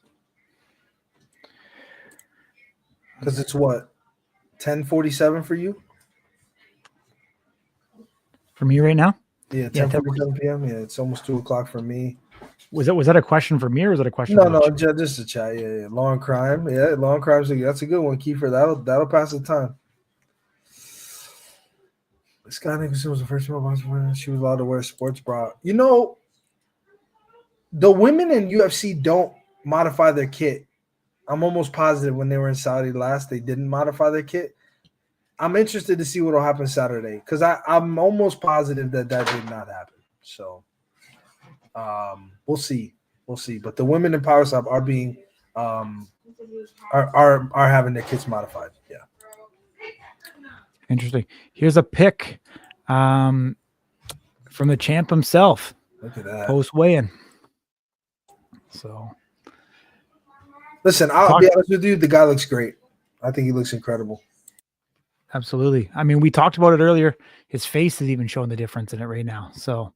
Because it's what? 10:47 for you? For me right now? Yeah, 10:47 p.m. Yeah, it's almost 2:00 for me. Was that a question for me, or was it a question? No, just a chat. Yeah. Long crime. Yeah, long crimes. That's a good one, Kiefer. That'll pass the time. Scott Nicholson was the first female she was allowed to wear a sports bra. The women in UFC don't modify their kit. I'm almost positive when they were in Saudi last, they didn't modify their kit. I'm interested to see what will happen Saturday because I'm almost positive that did not happen. So we'll see. But the women in Power Slap are being are having their kits modified. Yeah. Interesting. Here's a pic from the champ himself. Look at that. Post weigh-in. So Listen, I'll be honest with you. The guy looks great. I think he looks incredible. Absolutely. I mean, we talked about it earlier. His face is even showing the difference in it right now. So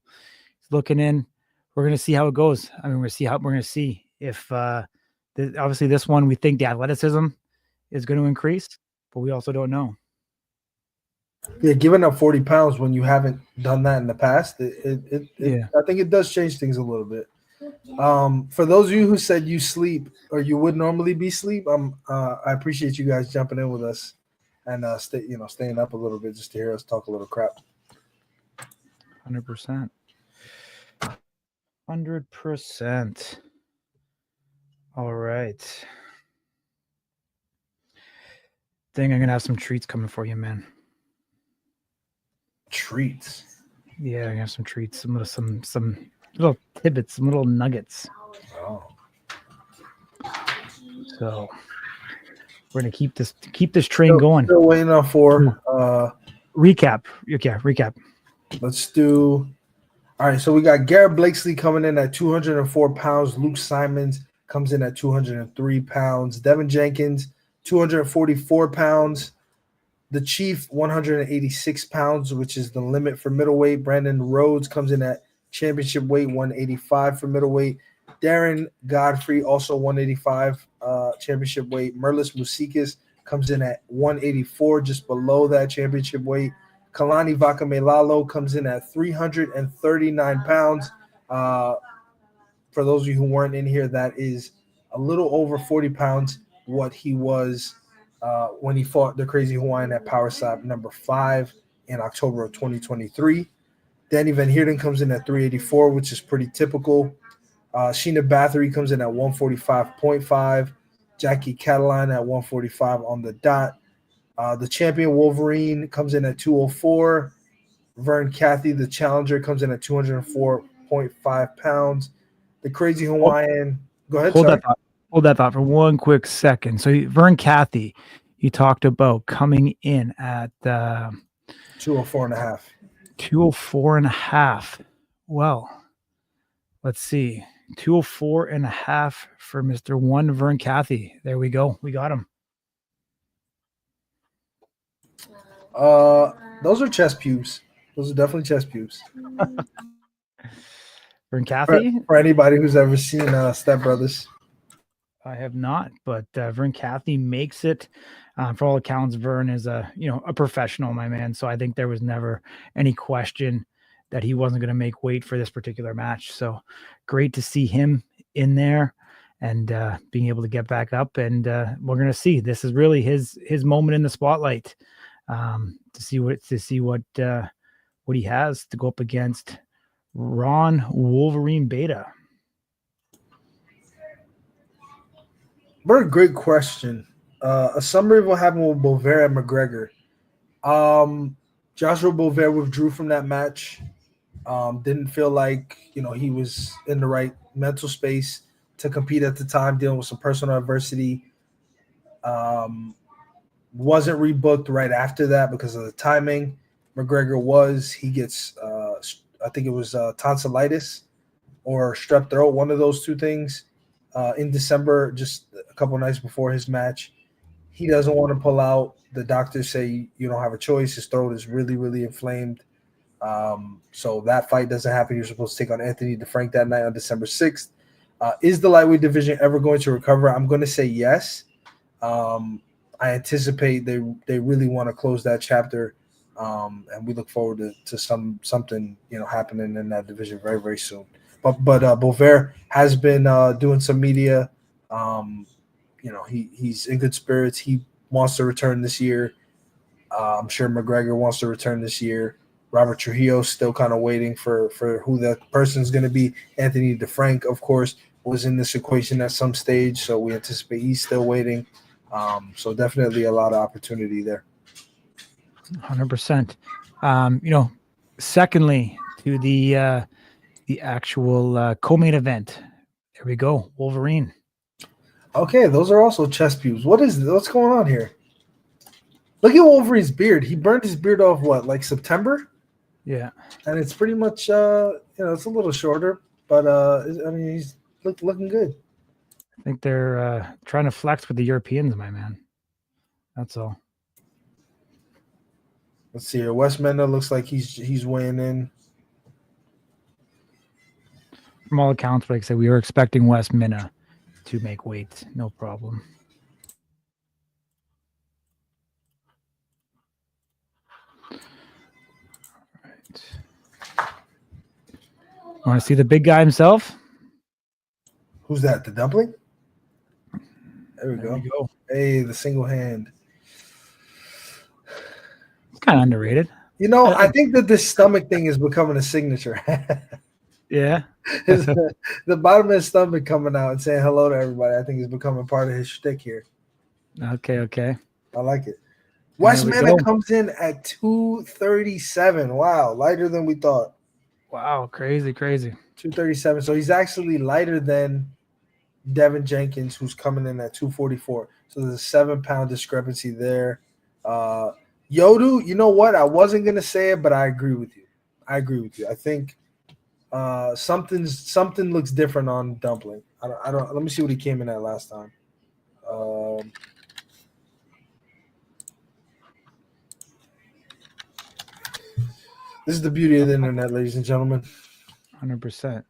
he's looking in. We're going to see how it goes. I mean, we're going to see if obviously this one, we think the athleticism is going to increase, but we also don't know. Yeah, giving up 40 pounds when you haven't done that in the past, Yeah. I think it does change things a little bit. For those of you who said you sleep or you would normally be sleep, I appreciate you guys jumping in with us and staying up a little bit just to hear us talk a little crap. 100%. 100%. All right. Think I'm gonna have some treats coming for you, man. Treats. Yeah, I have some treats, some little tidbits, some little nuggets. Oh. So we're gonna keep this train going. Still waiting on for recap. Okay, recap. Let's do. All right, so we got Garrett Blakesley coming in at 204 pounds. Luke Simons comes in at 203 pounds. Devin Jenkins, 244 pounds. The Chief, 186 pounds, which is the limit for middleweight. Brandon Rhodes comes in at championship weight, 185 for middleweight. Darren Godfrey, also 185 championship weight. Merlis Musikis comes in at 184, just below that championship weight. Kalani Vakamelalo comes in at 339 pounds. For those of you who weren't in here, that is a little over 40 pounds what he was when he fought the Crazy Hawaiian at Power Slap number 5 in October of 2023. Danny Van Heerden comes in at 384, which is pretty typical. Sheena Bathory comes in at 145.5. Jackie Cataline at 145 on the dot. The champion Wolverine comes in at 204. Vern Cathy, the challenger, comes in at 204.5 pounds. The Crazy Hawaiian. Go ahead. Hold that thought for one quick second. So Vern Cathy, you talked about coming in at 204.5. 204.5. Well, let's see. 204.5 for Mr. One Vern Cathy. There we go. We got him. Those are chest pubes. Those are definitely chest pubes. Vern Cathy? For anybody who's ever seen Step Brothers. I have not, but Vern Cathy makes it. For all accounts, Vern is a professional, my man. So I think there was never any question that he wasn't going to make weight for this particular match. So great to see him in there and being able to get back up. And we're going to see. This is really his moment in the spotlight to see what he has to go up against Ron Wolverine Beta. Very great question. A summary of what happened with Bovaire and McGregor. Joshua Bovaire withdrew from that match. Didn't feel like he was in the right mental space to compete at the time, dealing with some personal adversity. Wasn't rebooked right after that because of the timing. McGregor he gets I think it was tonsillitis or strep throat, one of those two things. In December, just a couple nights before his match. He doesn't want to pull out. The doctors say you don't have a choice. His throat is really, really inflamed. So that fight doesn't happen. You're supposed to take on Anthony DeFrank that night on December 6th. Is the lightweight division ever going to recover? I'm going to say yes. I anticipate they really want to close that chapter, and we look forward to something happening in that division very, very soon. But Bovaire has been doing some media. He's in good spirits. He wants to return this year. I'm sure McGregor wants to return this year. Robert Trujillo still kind of waiting for who that person's going to be. Anthony DeFrank, of course, was in this equation at some stage, so we anticipate he's still waiting. So definitely a lot of opportunity there. 100%. Secondly, to the actual co-main event. There we go, Wolverine. Okay, those are also chest pubes. What's going on here? Look at Wolverine's beard. He burned his beard off like September? Yeah. And it's pretty much it's a little shorter, but he's looking good. I think they're trying to flex with the Europeans, my man. That's all. Let's see here. Wes Menda looks like he's weighing in. From all accounts, like I said, we were expecting Wes Minna to make weight, no problem. Want to see the big guy himself? Who's that? The dumpling? There we There we go. go. Hey, the single hand. It's kind of underrated. You know, I think that this stomach thing is becoming a signature. Yeah. The bottom of his stomach coming out and saying hello to everybody, I think is becoming part of his shtick here. Okay. I like it. Wes There we Manda go. comes in at 237. Wow, lighter than we thought. Wow, crazy. 237. So he's actually lighter than Devin Jenkins, who's coming in at 244. So there's a 7-pound discrepancy there. Yodu, you know what? I wasn't gonna say it, but I agree with you. I think something looks different on Dumpling. I don't. Let me see what he came in at last time. This is the beauty of the internet, ladies and gentlemen. 100%.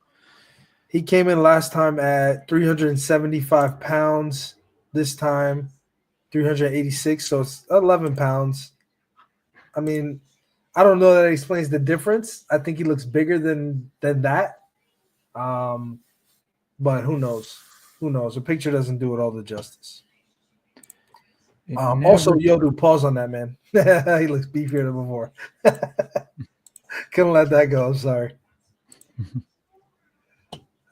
He came in last time at 375 pounds. This time, 386. So it's 11 pounds. I mean, I don't know that explains the difference. I think he looks bigger than that. But who knows? Who knows? A picture doesn't do it all the justice. Also, Yodu, pause on that, man. He looks beefier than before. Couldn't let that go. I'm sorry.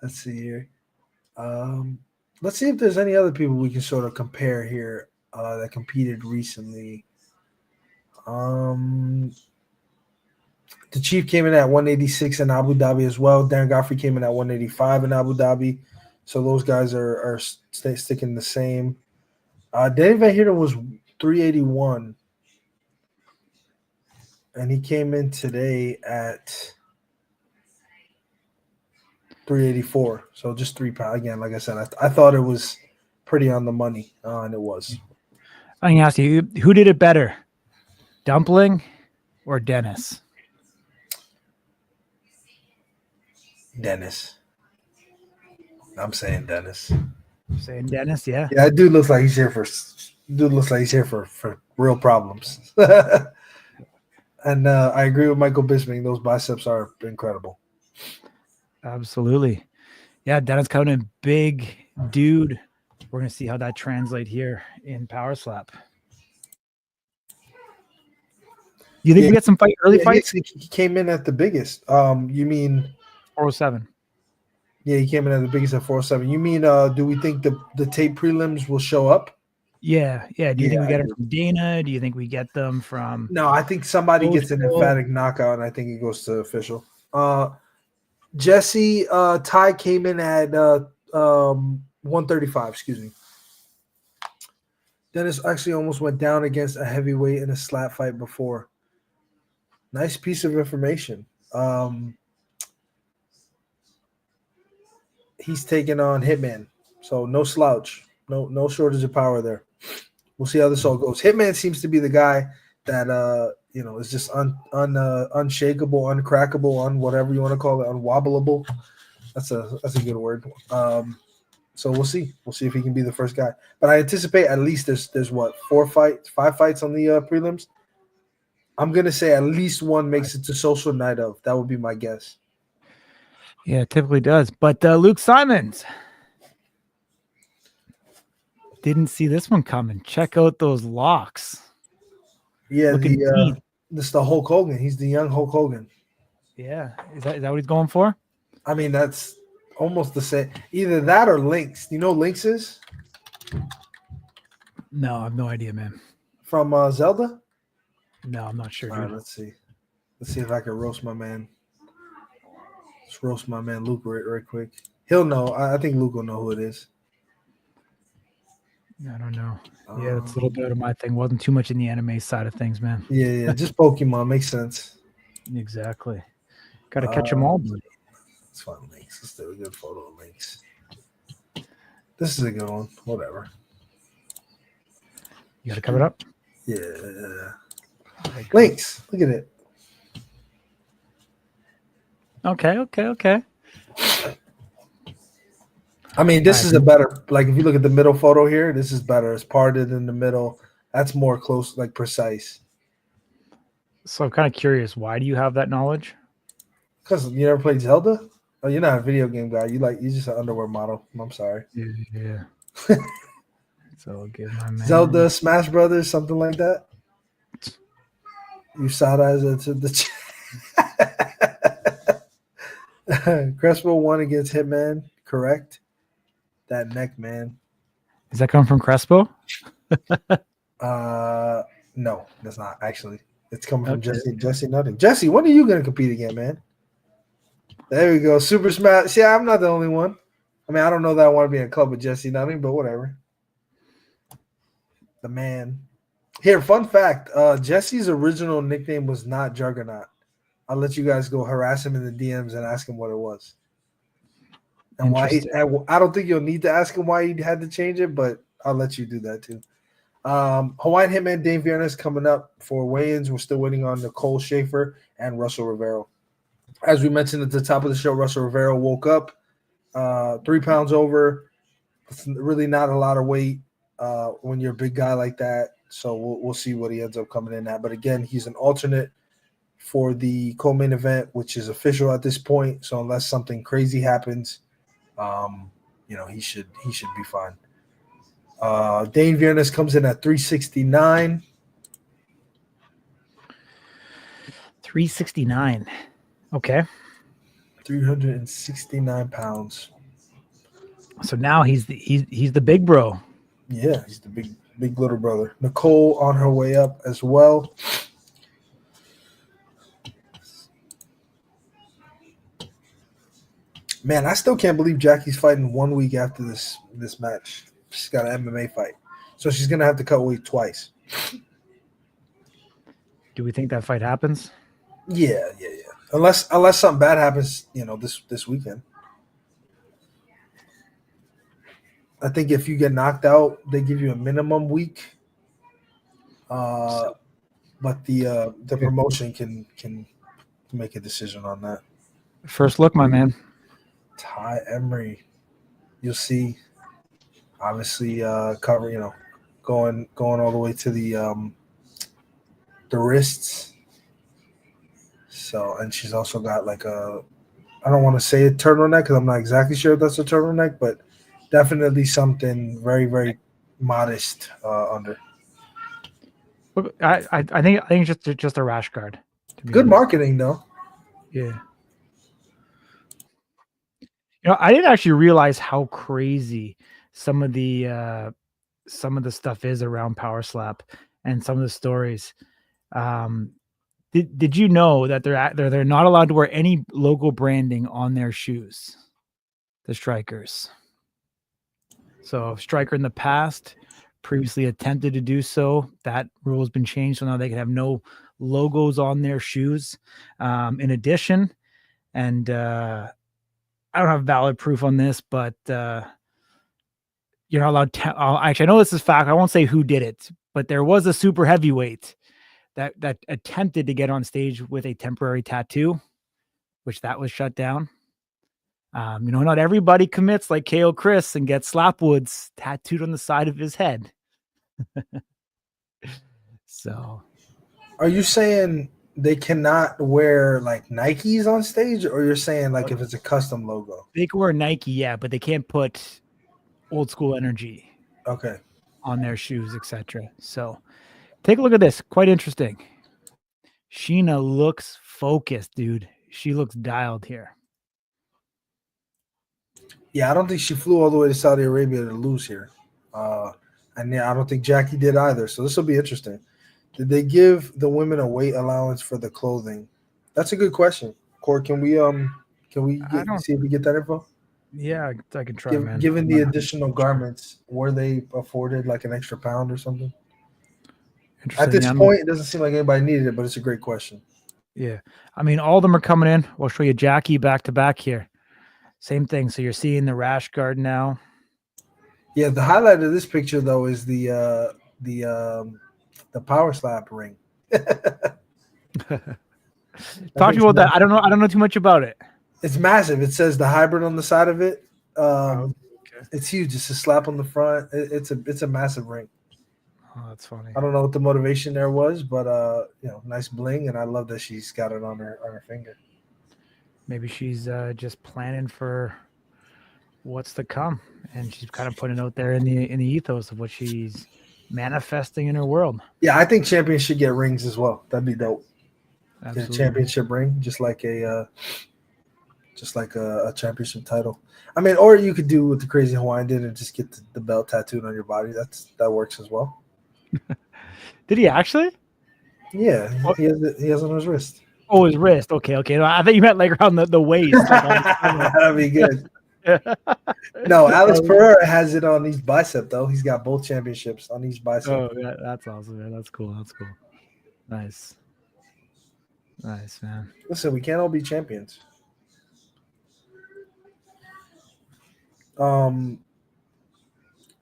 Let's see here. Let's see if there's any other people we can sort of compare here that competed recently. The Chief came in at 186 in Abu Dhabi as well. Darren Godfrey came in at 185 in Abu Dhabi. So those guys are sticking the same. Danny Van Heerden was 381. And he came in today at 384. So just 3 pounds. Again, like I said, I thought it was pretty on the money, and it was. I can ask you, who did it better, Dumpling or Dennis? Dennis. I'm saying Dennis. Saying Dennis, yeah. Yeah, that dude looks like he's here for real problems. And I agree with Michael Bisping. Those biceps are incredible. Absolutely. Yeah, Dennis coming in big dude. We're going to see how that translates here in Power Slap. You think we get some early fights? He came in at the biggest. You mean 407? Yeah, he came in at the biggest at 407. You mean do we think the tape prelims will show up? Yeah. Do you think we get them from Dana? Do you think we get them from? No, I think somebody gets an emphatic knockout, and I think it goes to official. Jesse Ty came in at 135. Excuse me. Dennis actually almost went down against a heavyweight in a slap fight before. Nice piece of information. He's taking on Hitman, so no slouch, no shortage of power there. We'll see how this all goes. Hitman seems to be the guy that is just unshakable, uncrackable, whatever you want to call it, unwobbleable. That's a good word. So we'll see. We'll see if he can be the first guy. But I anticipate at least there's what, 5 fights on the prelims. I'm gonna say at least one makes it to social night of. That would be my guess. Yeah, it typically does. But Luke Simons didn't see this one coming. Check out those locks. Yeah, this is the Hulk Hogan. He's the young Hulk Hogan. Yeah, is that what he's going for? I mean, that's almost the same. Either that or Lynx. Do you know Lynx is? No, I have no idea, man. From Zelda? No, I'm not sure. All right, let's see. Let's see if I can roast my man. Let's roast my man Luke right quick. He'll know. I think Luke will know who it is. I don't know. Yeah, it's a little bit of my thing. Wasn't too much in the anime side of things, man. Yeah. Just Pokemon. Makes sense. Exactly. Got to catch them all, buddy. Let's find Lynx. Let's do a good photo of Lynx. This is a good one. Whatever. You got to cover it up. Yeah. Links. Look at it. Okay. I mean, this is a better, like if you look at the middle photo here, this is better. It's parted in the middle. That's more close, like precise. So I'm kind of curious, why do you have that knowledge? Because you never played Zelda? Oh, you're not a video game guy. You're just an underwear model. I'm sorry. Yeah. So good, my man. Zelda, Smash Brothers, something like that. You side eyes into the Crespo won against Hitman, correct? That neck, man. Does that come from Crespo? No, that's not actually. It's coming from Jesse Nutting. Jesse, when are you gonna compete again, man? There we go. Super Smash. See, I'm not the only one. I mean, I don't know that I want to be in a club with Jesse Nutting, but whatever. The man. Here, fun fact. Jesse's original nickname was not Juggernaut. I'll let you guys go harass him in the DMs and ask him what it was. And why I don't think you'll need to ask him why he had to change it, but I'll let you do that too. Hawaiian Hitman Dave Viernes coming up for weigh-ins. We're still waiting on Nicole Schaefer and Russell Rivero. As we mentioned at the top of the show, Russell Rivero woke up 3 pounds over. It's really not a lot of weight when you're a big guy like that. So we'll see what he ends up coming in at. But again, he's an alternate for the co-main event, which is official at this point. So unless something crazy happens, he should be fine. Dane Viernes comes in at 369. 369. Okay. 369 pounds. So now he's the big bro. Yeah, he's the big little brother. Nicole on her way up as well. Man, I still can't believe Jackie's fighting 1 week after this match. She's got an MMA fight. So she's going to have to cut weight twice. Do we think that fight happens? Yeah. Unless something bad happens, this weekend. I think if you get knocked out, they give you a minimum week. But the promotion can make a decision on that. First look, my man. Ty Emery. You'll see. Obviously, cover. Going all the way to the wrists. So, and she's also got like I don't want to say a turtleneck because I'm not exactly sure if that's a turtleneck, but definitely something very, very modest under. I think just a rash guard. Good marketing though. Yeah. I didn't actually realize how crazy some of the stuff is around Power Slap and some of the stories. Did you know that they're not allowed to wear any logo branding on their shoes, the strikers? So Striker in the past previously attempted to do so. That rule has been changed, so now they can have no logos on their shoes. In addition, and I don't have valid proof on this, but you're not allowed to. Actually, I know this is fact. I won't say who did it, but there was a super heavyweight that attempted to get on stage with a temporary tattoo, which that was shut down. Not everybody commits like KO Chris and gets Slapwoods tattooed on the side of his head. So, are you saying they cannot wear like Nikes on stage, or you're saying like if it's a custom logo? They can wear Nike, yeah, but they can't put Old School Energy on their shoes, etc. So take a look at this. Quite interesting. Sheena looks focused, dude. She looks dialed here. Yeah, I don't think she flew all the way to Saudi Arabia to lose here. And yeah, I don't think Jackie did either. So this will be interesting. Did they give the women a weight allowance for the clothing? That's a good question. Court, can we see if we get that info? Yeah, I can try, man. Given the additional garments, were they afforded like an extra pound or something? At this point, it doesn't seem like anybody needed it, but it's a great question. Yeah. I mean, all of them are coming in. We'll show you Jackie back to back here. Same thing. So you're seeing the rash guard now. Yeah, the highlight of this picture though is the power slap ring. Talk to me about that. I don't know too much about it. It's massive. It says the hybrid on the side of it. Oh, okay. It's huge. It's a slap on the front. It's a massive ring. Oh, that's funny. I don't know what the motivation there was, but nice bling, and I love that she's got it on her finger. Maybe she's just planning for what's to come, and she's kind of putting it out there in the ethos of what she's manifesting in her world. Yeah, I think champions should get rings as well. That'd be dope. Absolutely. Get a championship ring, just like a championship title. I mean, or you could do what the Crazy Hawaiian did and just get the belt tattooed on your body. That works as well. Did he actually? Yeah, he has on his wrist. Oh, his wrist. Okay. No, I thought you meant like around the waist. That'd be good. No, Alex Pereira has it on his bicep though. He's got both championships on his bicep. Oh, yeah, that's awesome, man. That's cool. Nice, man. Listen, we can't all be champions.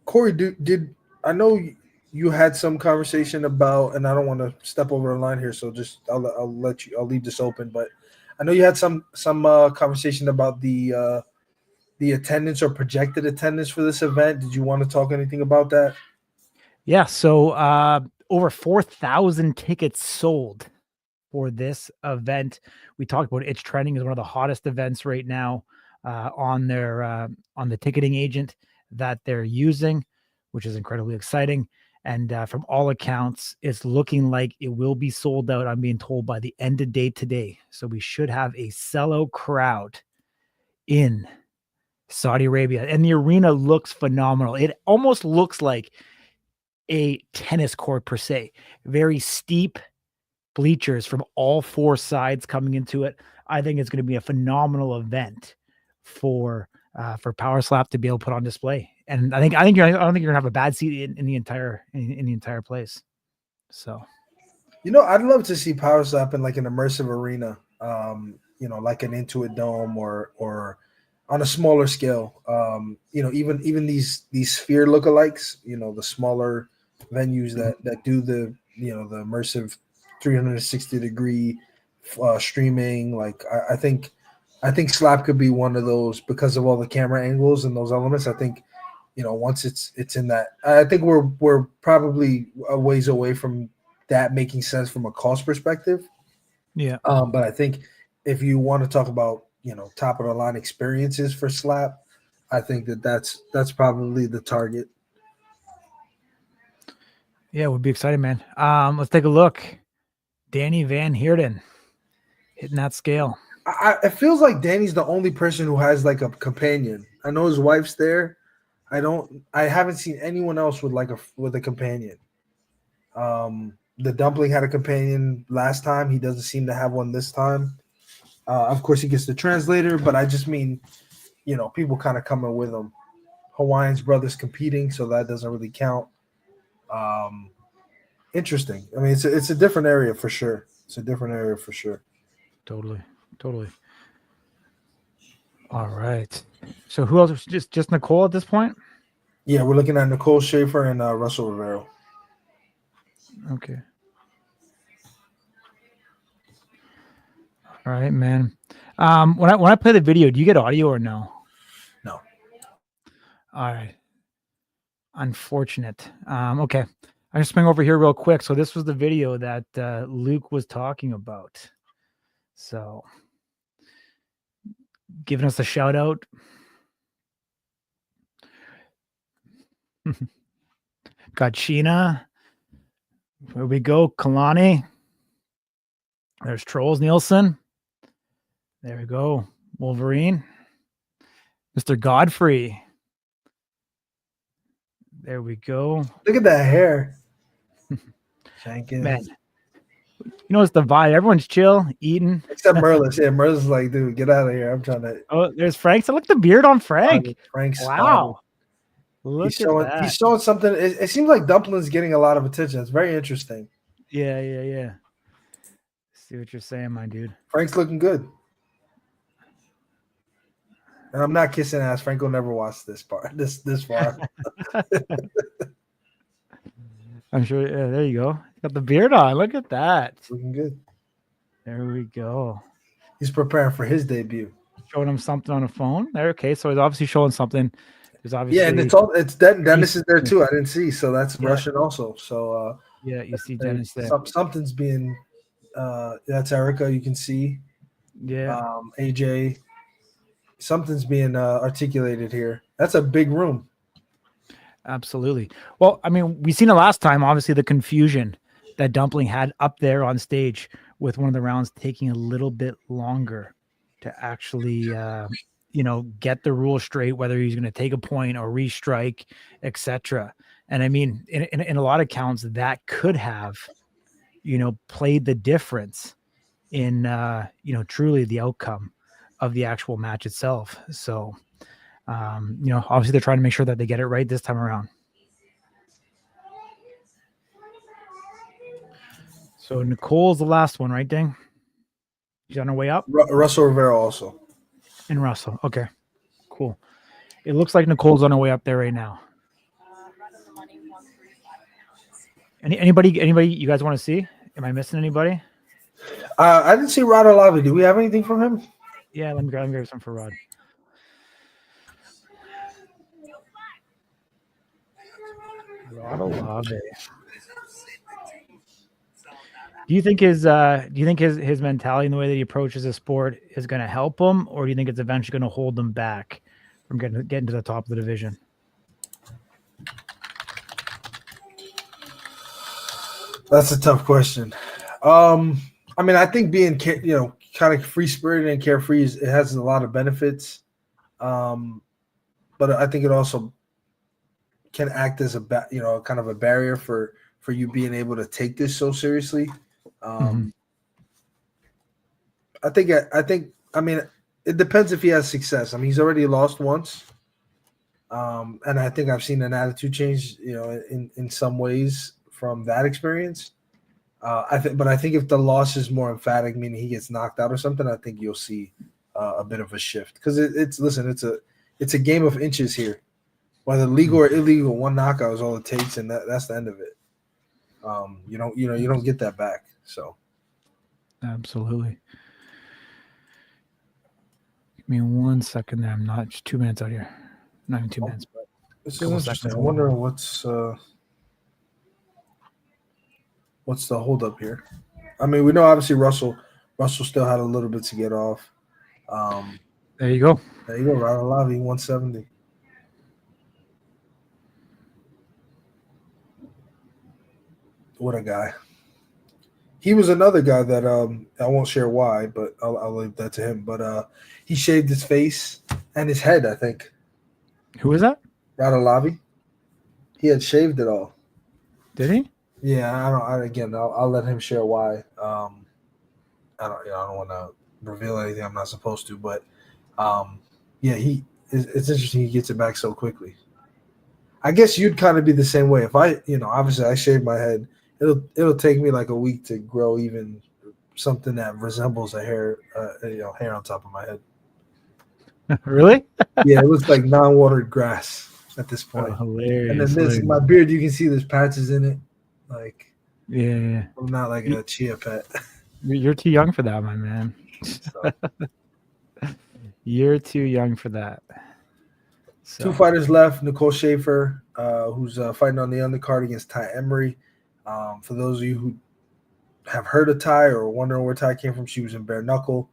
Corey, did I know you had some conversation about, and I don't want to step over the line here, so just I'll leave this open, but I know you had some conversation about the attendance or projected attendance for this event. Did you want to talk anything about that? Yeah, so over 4,000 tickets sold for this event. We talked about It's Trending is one of the hottest events right now on the ticketing agent that they're using, which is incredibly exciting. And from all accounts, it's looking like it will be sold out, I'm being told, by the end of day today. So we should have a sellout crowd in Saudi Arabia. And the arena looks phenomenal. It almost looks like a tennis court per se. Very steep bleachers from all four sides coming into it. I think it's going to be a phenomenal event for Power Slap to be able to put on display. And I don't think you're gonna have a bad seat in the entire place. So, I'd love to see Power Slap in like an immersive arena, like an Intuit Dome or on a smaller scale. Even these Sphere lookalikes, the smaller venues that do the the immersive 360-degree streaming. Like I think Slap could be one of those because of all the camera angles and those elements. I think once it's in that, I think we're probably a ways away from that making sense from a cost perspective. yeah. But I think if you want to talk about top of the line experiences for Slap, I think that's probably the target. Yeah, it would be exciting, man. Let's take a look. Danny Van Heerden hitting that scale. It feels like Danny's the only person who has like a companion. I know his wife's there. I haven't seen anyone else with a companion. The Dumpling had a companion last time. He doesn't seem to have one this time. Of course, he gets the translator, but I just mean, people kind of coming with him. Hawaiian's brothers competing, so that doesn't really count. Interesting. I mean, it's a different area for sure. Totally. All right. So who else? Just Nicole at this point? Yeah, we're looking at Nicole Schaefer and Russell Rivero. Okay. All right, man. When I play the video, do you get audio or no? No. All right. Unfortunate. Okay. I'm just swing over here real quick. So this was the video that Luke was talking about. So giving us a shout out. Got Sheena. Here we go. Kalani. There's Trolls Nielsen. There we go. Wolverine. Mr. Godfrey. There we go. Look at that hair. Jenkins. Man. It's the vibe. Everyone's chill, eating. Except Merlis. Yeah, Merlis is like, dude, get out of here. I'm trying to. Oh, there's Frank. So look at the beard on Frank. Frank's wow. Look he's showing something. It seems like Dumpling's getting a lot of attention. It's very interesting. Yeah. See what you're saying, my dude. Frank's looking good. And I'm not kissing ass. Franco never watched this part. This far. I'm sure. Yeah, there you go. Got the beard on. Look at that. Looking good. There we go. He's preparing for his debut. Showing him something on a phone. There. Okay, so he's obviously showing something. There's obviously Yeah, and it's Dennis is there too. I didn't see, so that's Russian also. So yeah, you see Dennis there. Something's being. That's Erica. You can see. Yeah. AJ. Something's being articulated here. That's a big room. Absolutely. Well, I mean, we seen it last time. Obviously, the confusion that Dumpling had up there on stage with one of the rounds taking a little bit longer to actually, get the rule straight, whether he's going to take a point or restrike, etc. And I mean, in a lot of counts, that could have, played the difference in, truly the outcome of the actual match itself. So, obviously they're trying to make sure that they get it right this time around. So Nicole's the last one, right, Ding? She's on her way up? Russell Rivera also. And Russell. Okay, cool. It looks like Nicole's on her way up there right now. Anybody you guys want to see? Am I missing anybody? I didn't see Rod Olavi. Do we have anything from him? Yeah, let me grab some for Rod. Rod Olave. Do you think his mentality and the way that he approaches the sport is going to help him, or do you think it's eventually going to hold him back from getting to the top of the division? That's a tough question. I mean, I think being kind of free spirited and carefree it has a lot of benefits, but I think it also can act as a kind of a barrier for you being able to take this so seriously. I mean, it depends if he has success. I mean, he's already lost once, and I think I've seen an attitude change, in some ways from that experience. I think if the loss is more emphatic, meaning he gets knocked out or something, I think you'll see a bit of a shift because it's a game of inches here, whether legal or illegal. One knockout is all it takes, and that's the end of it. You don't get that back. So, absolutely. Give me 1 second there. I'm not just 2 minutes out here. Not even 2 minutes, but it's interesting. I wonder what's the holdup here. I mean, we know obviously Russell still had a little bit to get off. There you go. Rod Olavi, 170. What a guy. He was another guy that I won't share why, but I'll leave that to him. But he shaved his face and his head, I think. Who was that? Rod Olavi. He had shaved it all. Did he? Yeah, I'll let him share why. I don't want to reveal anything I'm not supposed to, but it's interesting he gets it back so quickly. I guess you'd kind of be the same way. If obviously I shave my head, it'll take me like a week to grow even something that resembles a hair on top of my head. Really? Yeah, it looks like non-watered grass at this point. Oh, hilarious. And then my beard, you can see there's patches in it. Like, yeah. I'm not like a chia pet. You're too young for that, my man. So. You're too young for that. So. 2 fighters left. Nicole Schaefer, who's fighting on the undercard against Ty Emery. For those of you who have heard of Ty or wondering where Ty came from, she was in Bare Knuckle.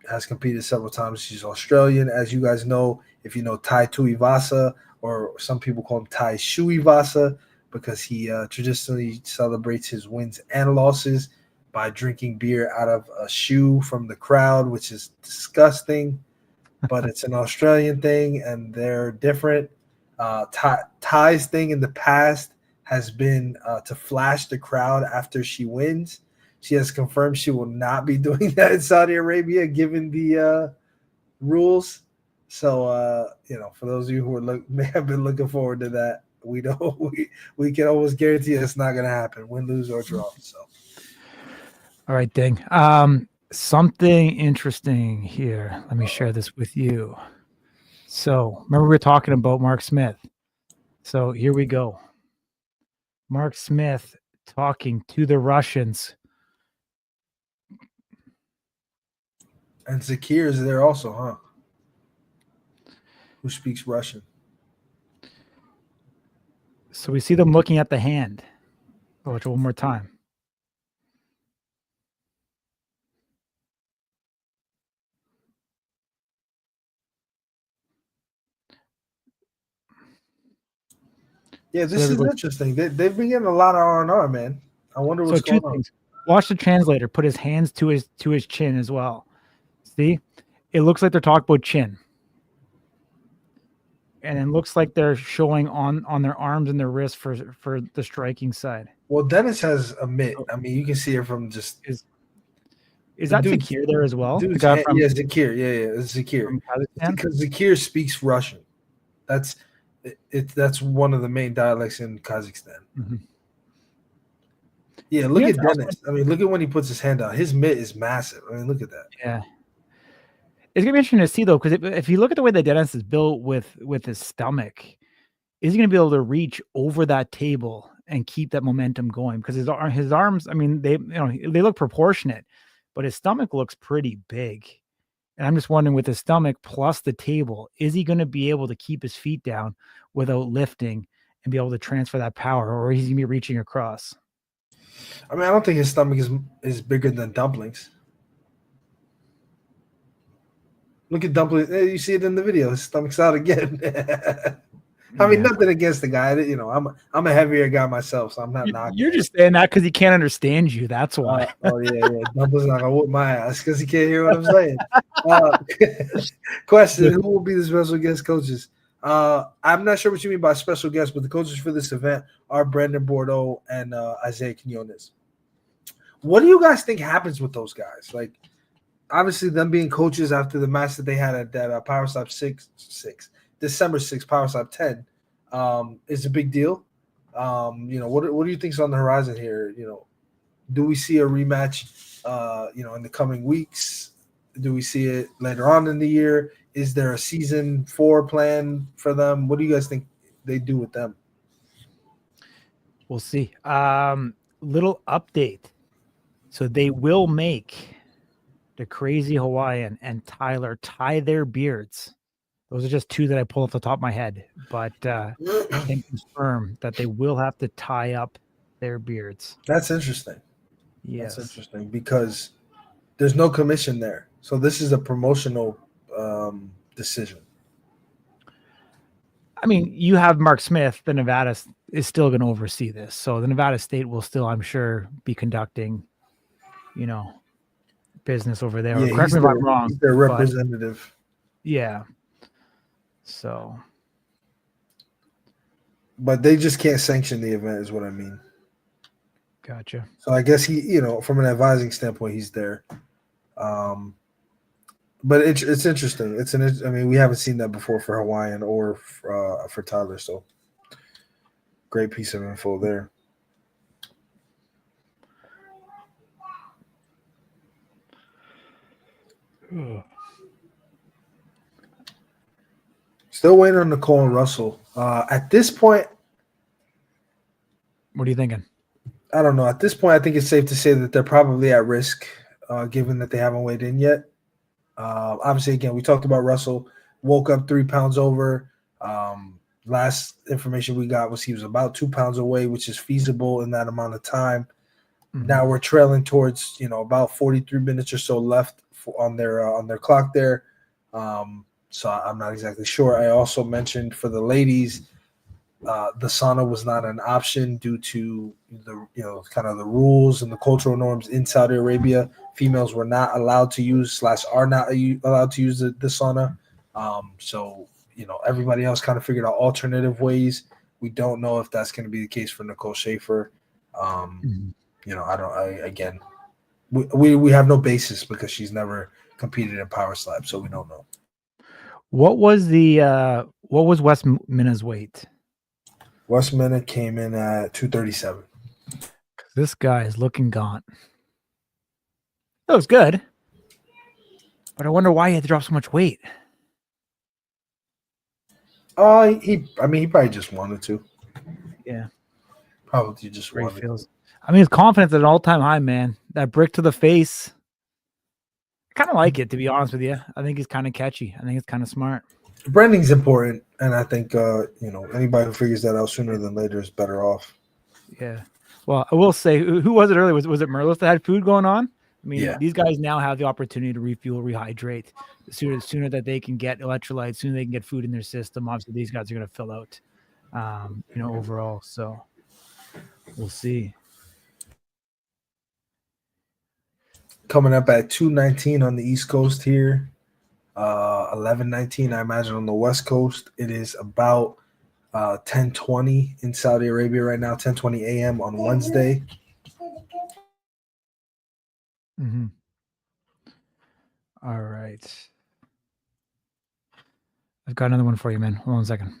Has competed several times. She's Australian. As you guys know, if you know Tai Tuivasa, or some people call him Tai Shuivasa, because he traditionally celebrates his wins and losses by drinking beer out of a shoe from the crowd, which is disgusting, but it's an Australian thing and they're different. Ty's thing in the past has been to flash the crowd after she wins. She has confirmed she will not be doing that in Saudi Arabia, given the rules. So, for those of you who may have been looking forward to that, we can almost guarantee it's not going to happen, win, lose, or draw. So, all right, Ding. Something interesting here. Let me share this with you. So remember we were talking about Mark Smith. So here we go. Mark Smith talking to the Russians. And Zakir is there also, huh? Who speaks Russian? So we see them looking at the hand. I'll watch it one more time. Yeah, this is interesting. They've been getting a lot of R&R, man. I wonder what's going on. Watch the translator put his hands to his chin as well. See, it looks like they're talking about chin, and it looks like they're showing on their arms and their wrists for the striking side. Well, Dennis has a mitt. I mean, you can see it from just. Is that Zakir there as well? The guy from, Zakir. Yeah, it's Zakir. Because Zakir speaks Russian. That's one of the main dialects in Kazakhstan. Mm-hmm. Yeah, look at Dennis. I mean, look at when he puts his hand out. His mitt is massive. I mean, look at that. Yeah. It's gonna be interesting to see though, because if you look at the way that Dennis is built with his stomach, is he gonna be able to reach over that table and keep that momentum going? Because his arms, I mean, they look proportionate, but his stomach looks pretty big. And I'm just wondering, with his stomach plus the table, is he going to be able to keep his feet down without lifting and be able to transfer that power, or is he going to be reaching across? I mean, I don't think his stomach is bigger than Dumplings. Look at Dumplings. You see it in the video. His stomach's out again. I mean, nothing against the guy. I'm a heavier guy myself, so I'm not knocking. You're just saying that because he can't understand you. That's why. Yeah. Dumplings not gonna whoop my ass because he can't hear what I'm saying. Question: who will be the special guest coaches? I'm not sure what you mean by special guests, but the coaches for this event are Brandon Bordeaux and Isaiah Quinones. What do you guys think happens with those guys? Like, obviously, them being coaches after the match that they had at that Power Slap 6, December 6th, Power Slap 10, is a big deal. What do you think's on the horizon here? Do we see a rematch, in the coming weeks? Do we see it later on in the year? Is there a season 4 plan for them? What do you guys think they do with them? We'll see. Little update. So they will make the Crazy Hawaiian and Tyler tie their beards. Those are just two that I pulled off the top of my head, but I can confirm that they will have to tie up their beards. That's interesting. Yes. That's interesting because there's no commission there. So this is a promotional decision. I mean, you have Mark Smith. The Nevada is still going to oversee this. So the Nevada State will still, I'm sure, be conducting, business over there. Yeah, correct me if I'm wrong. He's their representative. Yeah. So. But they just can't sanction the event is what I mean. Gotcha. So I guess he, from an advising standpoint, he's there. But it's interesting. We haven't seen that before for Hawaiian or for Tyler. So great piece of info there. Still waiting on Nicole and Russell. At this point, what are you thinking? I don't know. At this point, I think it's safe to say that they're probably at risk, given that they haven't weighed in yet. Obviously, again, we talked about Russell. Woke up 3 pounds over. Last information we got was he was about 2 pounds away, which is feasible in that amount of time. Mm-hmm. Now we're trailing towards, about 43 minutes or so left on their clock there. So I'm not exactly sure. I also mentioned for the ladies, the sauna was not an option due to the kind of the rules and the cultural norms in Saudi Arabia. Females were not allowed to use / are not allowed to use the sauna. So everybody else kind of figured out alternative ways. We don't know if that's going to be the case for Nicole Schaefer. We have no basis because she's never competed in Power Slap, so we don't know. What was Wes Minna's weight? Wes Minna came in at 237. This guy is looking gaunt. That was good. But I wonder why he had to drop so much weight. He probably just wanted to. Yeah. Probably just Great wanted. feels. I mean, his confidence at an all-time high, man. That brick to the face. I kind of like it, to be honest with you. I think he's kind of catchy. I think it's kind of smart. Branding's important, and I think anybody who figures that out sooner than later is better off. Yeah. Well, I will say, who was it earlier? Was it Merlos that had food going on? I mean, Yeah. these guys now have the opportunity to refuel, rehydrate. The sooner that they can get electrolytes, sooner they can get food in their system. Obviously, these guys are going to fill out, overall. So we'll see. Coming up at 2:19 on the East Coast here, 11:19, I imagine, on the West Coast. It is about 10:20 in Saudi Arabia right now, 10:20 a.m. on Wednesday. Mm-hmm. All right. I've got another one for you, man. Hold on a second.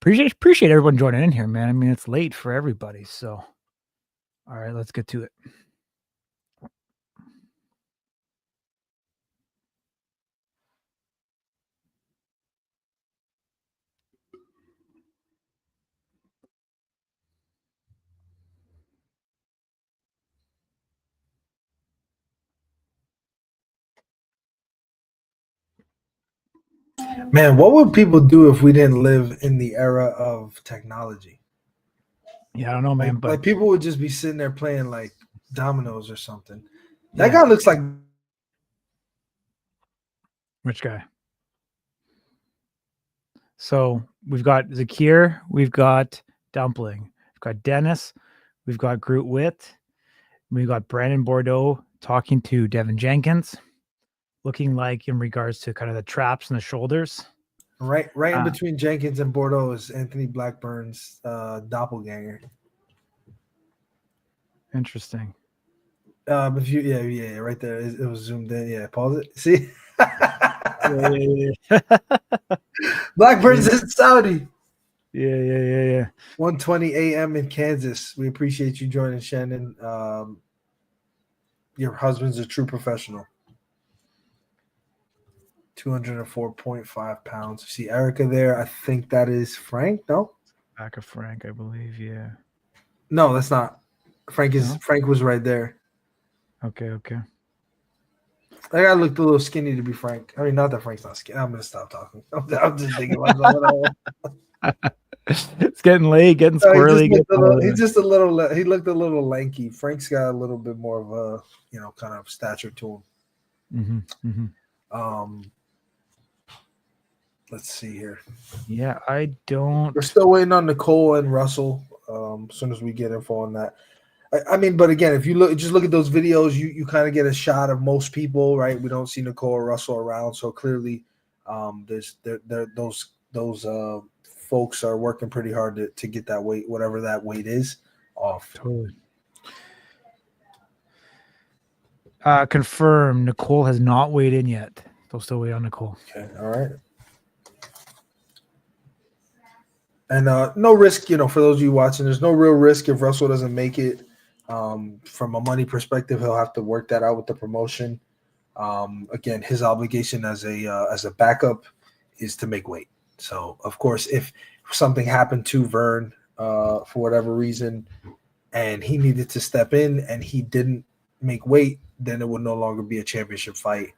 Appreciate everyone joining in here, man. I mean, it's late for everybody. So, all right, let's get to it. Man, what would people do if we didn't live in the era of technology? Yeah, I don't know, man, but Like people would just be sitting there playing like dominoes or something. yeah. That guy looks like Which guy? So we've got Zakir, we've got Dumpling, we've got Dennis, we've got Groot Witt, we've got Brandon Bordeaux talking to Devin Jenkins, looking like in regards to kind of the traps and the shoulders. right in between Jenkins and Bordeaux is Anthony Blackburn's doppelganger. Interesting. If you, yeah, right there. It was zoomed in. Yeah, pause it. See, Yeah. Blackburn's in Saudi. Yeah. 1:20 a.m. in Kansas. We appreciate you joining, Shannon. Your husband's a true professional. 204.5 pounds. See Erica there. I think that is Frank. No, Back of Frank, I believe. Yeah. no, that's not. Frank was right there. Okay. That guy looked a little skinny to be Frank. I mean, not that Frank's not skinny. I'm gonna stop talking. I'm just thinking myself. It's getting late, getting squirrely. He looked a little lanky. Frank's got a little bit more of a kind of stature to him. Mm-hmm. Let's see here. Yeah, I don't. We're still waiting on Nicole and Russell. As soon as we get info on that. I mean, but again, if you look at those videos, you kind of get a shot of most people, right? We don't see Nicole or Russell around, so clearly, those folks are working pretty hard to get that weight, whatever that weight is, off. Totally. Confirm. Nicole has not weighed in yet. They'll still wait on Nicole. Okay, all right. And no risk, for those of you watching, there's no real risk if Russell doesn't make it. From a money perspective, he'll have to work that out with the promotion. Again, his obligation as a backup is to make weight. So, of course, if something happened to Vern for whatever reason, and he needed to step in and he didn't make weight, then it would no longer be a championship fight,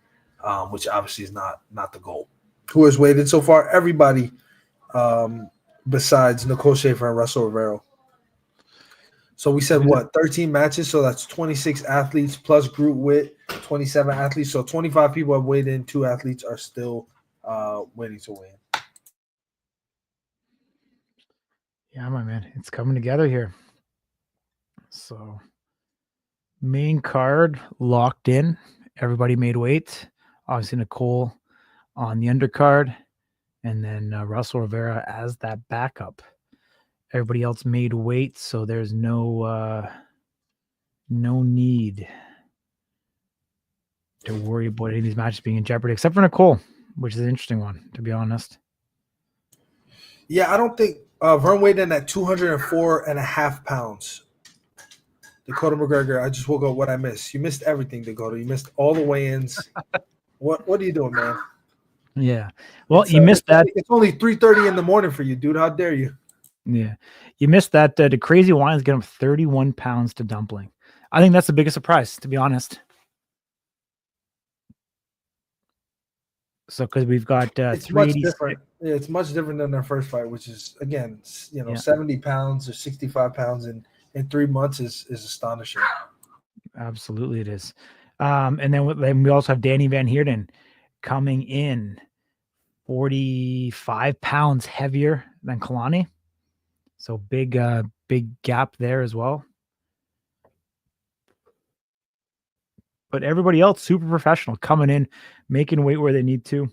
which obviously is not the goal. Who has waited so far? Everybody, besides Nicole Schaefer and Russell Rivero. So we said 13 matches, so that's 26 athletes plus Groot Witt, 27 athletes. So 25 people have weighed in. 2 athletes are still waiting to weigh in. Yeah, my man, it's coming together here. So main card locked in. Everybody made weight. Obviously Nicole on the undercard, and then Russell Rivera as that backup. Everybody else made weight, so there's no need to worry about any of these matches being in jeopardy, except for Nicole, which is an interesting one, to be honest. Yeah, I don't think Vern weighed in at 204.5 pounds. Dakota McGregor. I just woke up. What I missed? You missed everything, Dakota. You missed all the weigh-ins. What are you doing, man? Yeah. Well, you missed that. It's only 3:30 in the morning for you, dude. How dare you? Yeah. You missed that. The Crazy Wines get him 31 pounds to Dumpling. I think that's the biggest surprise, to be honest. So, because we've got it's much different. Yeah, it's much different than their first fight, which is, again, 70 pounds or 65 pounds in 3 months is astonishing. Absolutely, it is. And then we also have Danny Van Heerden coming in 45 pounds heavier than Kalani. So big gap there as well. But everybody else super professional, coming in, making weight where they need to.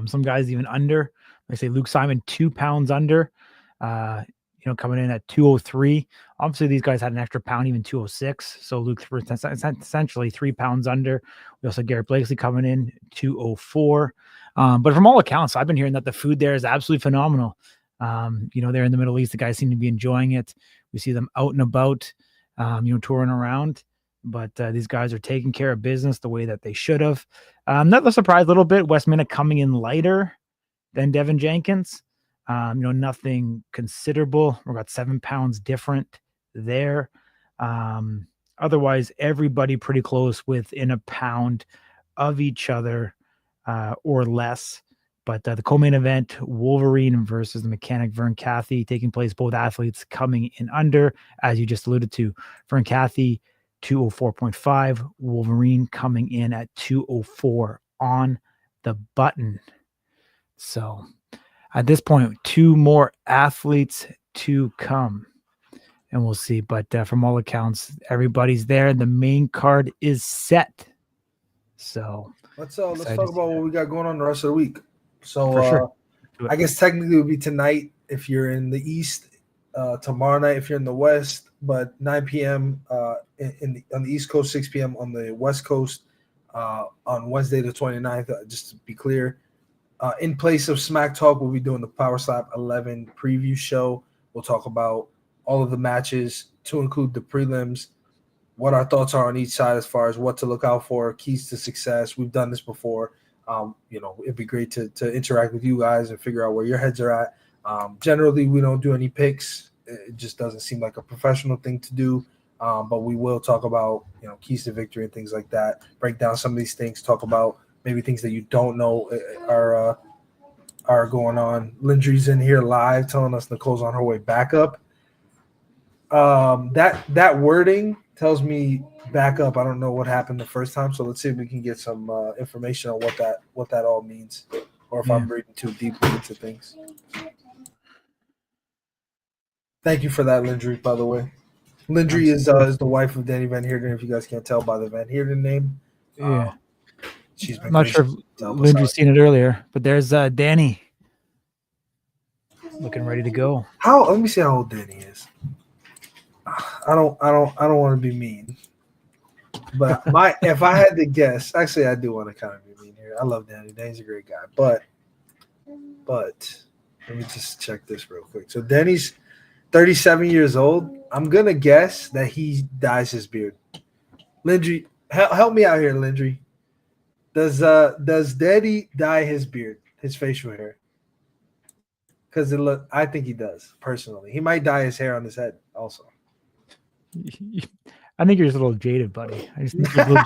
Some guys even under. I say Luke Simon 2 pounds under. Coming in at 203. Obviously, these guys had an extra pound, even 206. So Luke essentially 3 pounds under. We also have Garrett Blakely coming in 204. But from all accounts, I've been hearing that the food there is absolutely phenomenal. They're in the Middle East. The guys seem to be enjoying it. We see them out and about, touring around. But these guys are taking care of business the way that they should have. Not a surprise a little bit. Wes Minnick coming in lighter than Devin Jenkins. Nothing considerable. We've got 7 pounds different there. Otherwise, everybody pretty close within a pound of each other or less. But the co-main event, Wolverine versus the mechanic Vern Cathy, taking place. Both athletes coming in under, as you just alluded to. Vern Cathy, 204.5. Wolverine coming in at 204 on the button. So at this point, 2 more athletes to come, and we'll see. But from all accounts, everybody's there. The main card is set. So let's talk about what we got going on the rest of the week. So for sure. I guess technically it would be tonight if you're in the East, tomorrow night if you're in the West, but 9 p.m. On the East Coast, 6 p.m. on the West Coast on Wednesday the 29th, just to be clear. In place of Smack Talk, we'll be doing the Power Slap 11 preview show. We'll talk about all of the matches to include the prelims, what our thoughts are on each side as far as what to look out for, keys to success. We've done this before. It'd be great to interact with you guys and figure out where your heads are at. Generally, we don't do any picks. It just doesn't seem like a professional thing to do. But we will talk about, keys to victory and things like that. Break down some of these things. Talk about maybe things that you don't know are going on. Lindry's in here live telling us Nicole's on her way back up. That wording tells me back up. I don't know what happened the first time, so let's see if we can get some information on what that all means, or if I'm reading too deeply into things. Thank you for that, Lindry, by the way. Lindry is the wife of Danny Van Heerden, if you guys can't tell by the Van Heerden name. Yeah. She's been I'm not sure if Lindry's seen it earlier, but there's Danny looking ready to go. Let me see how old Danny is. I don't want to be mean, but if I had to guess, actually I do want to kind of be mean here. I love Danny. Danny's a great guy, but let me just check this real quick. So Danny's 37 years old. I'm gonna guess that he dyes his beard. Lindry, help me out here, Lindry. Does Daddy dye his beard, his facial hair? Because I think he does personally. He might dye his hair on his head also. I think you're just a little jaded, buddy. I just think you're a little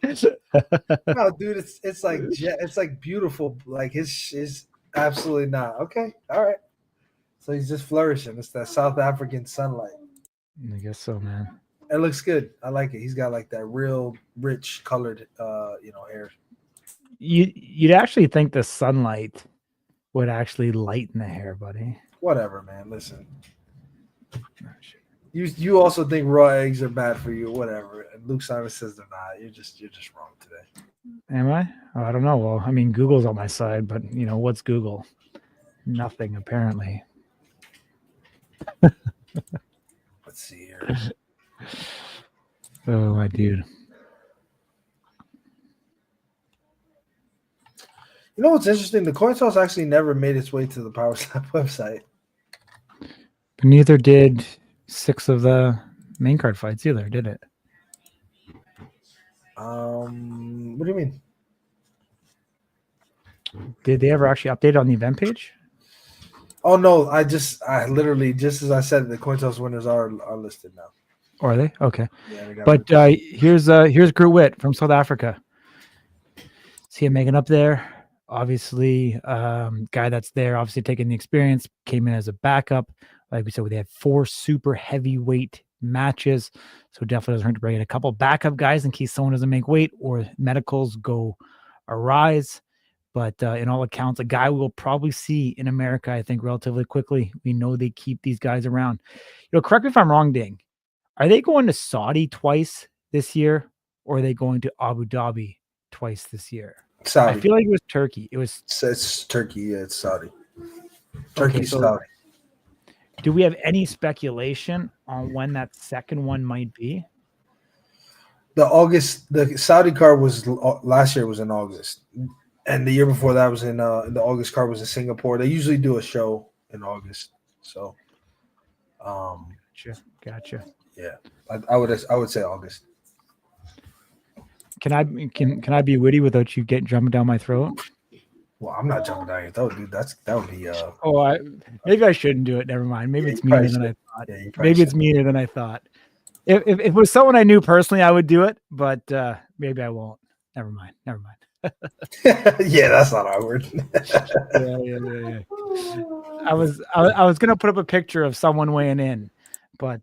jaded. No, dude, it's like beautiful. Like his absolutely not. Okay, all right. So he's just flourishing. It's that South African sunlight. I guess so, man. It looks good. I like it. He's got like that real rich colored, hair. You'd actually think the sunlight would actually lighten the hair, buddy. Whatever, man. Listen. You also think raw eggs are bad for you, whatever. And Luke Simon says they're not. You're just wrong today. Am I? Oh, I don't know. Well, I mean, Google's on my side, but what's Google? Nothing, apparently. Let's see here. Oh, my dude. You know what's interesting? The coin toss actually never made its way to the Power Slap website. But neither did 6 of the main card fights either, did it? What do you mean? Did they ever actually update on the event page? Oh no, I literally just as I said, the coin toss winners are listed now. Or are they? Okay. Yeah, they got But here's Groot Witt from South Africa. See him making up there. Obviously, guy that's there, obviously taking the experience, came in as a backup. Like we said, they had 4 super heavyweight matches. So definitely doesn't hurt to bring in a couple backup guys in case someone doesn't make weight or medicals go arise. But in all accounts, a guy we'll probably see in America, I think, relatively quickly. We know they keep these guys around. Correct me if I'm wrong, Ding. Are they going to Saudi twice this year, or are they going to Abu Dhabi twice this year? Saudi. I feel like it was Turkey. It's Turkey. Yeah, it's Saudi. Turkey, okay, so Saudi. Do we have any speculation on when that second one might be? The Saudi card was last year was in August, and the year before that was in the August card was in Singapore. They usually do a show in August, so Gotcha. Yeah, I would say August. Can I be witty without you jumping down my throat? Well, I'm not jumping down your throat, dude. That would be. Maybe I shouldn't do it. Never mind. Maybe it's meaner than I thought. Yeah, maybe it's meaner than I thought. If it was someone I knew personally, I would do it, but maybe I won't. Never mind. Yeah, that's not awkward. Yeah. I was gonna put up a picture of someone weighing in, but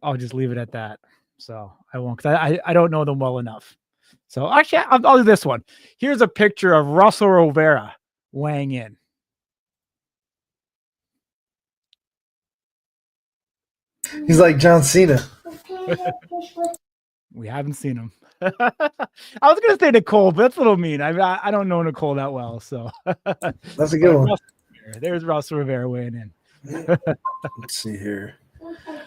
I'll just leave it at that. So I won't, because I don't know them well enough. So actually, I'll do this one. Here's a picture of Russell Rivera weighing in. He's like John Cena. We haven't seen him. I was gonna say Nicole, but that's a little mean. I don't know Nicole that well, so that's a good one. There's Russell Rivera weighing in. Let's see here.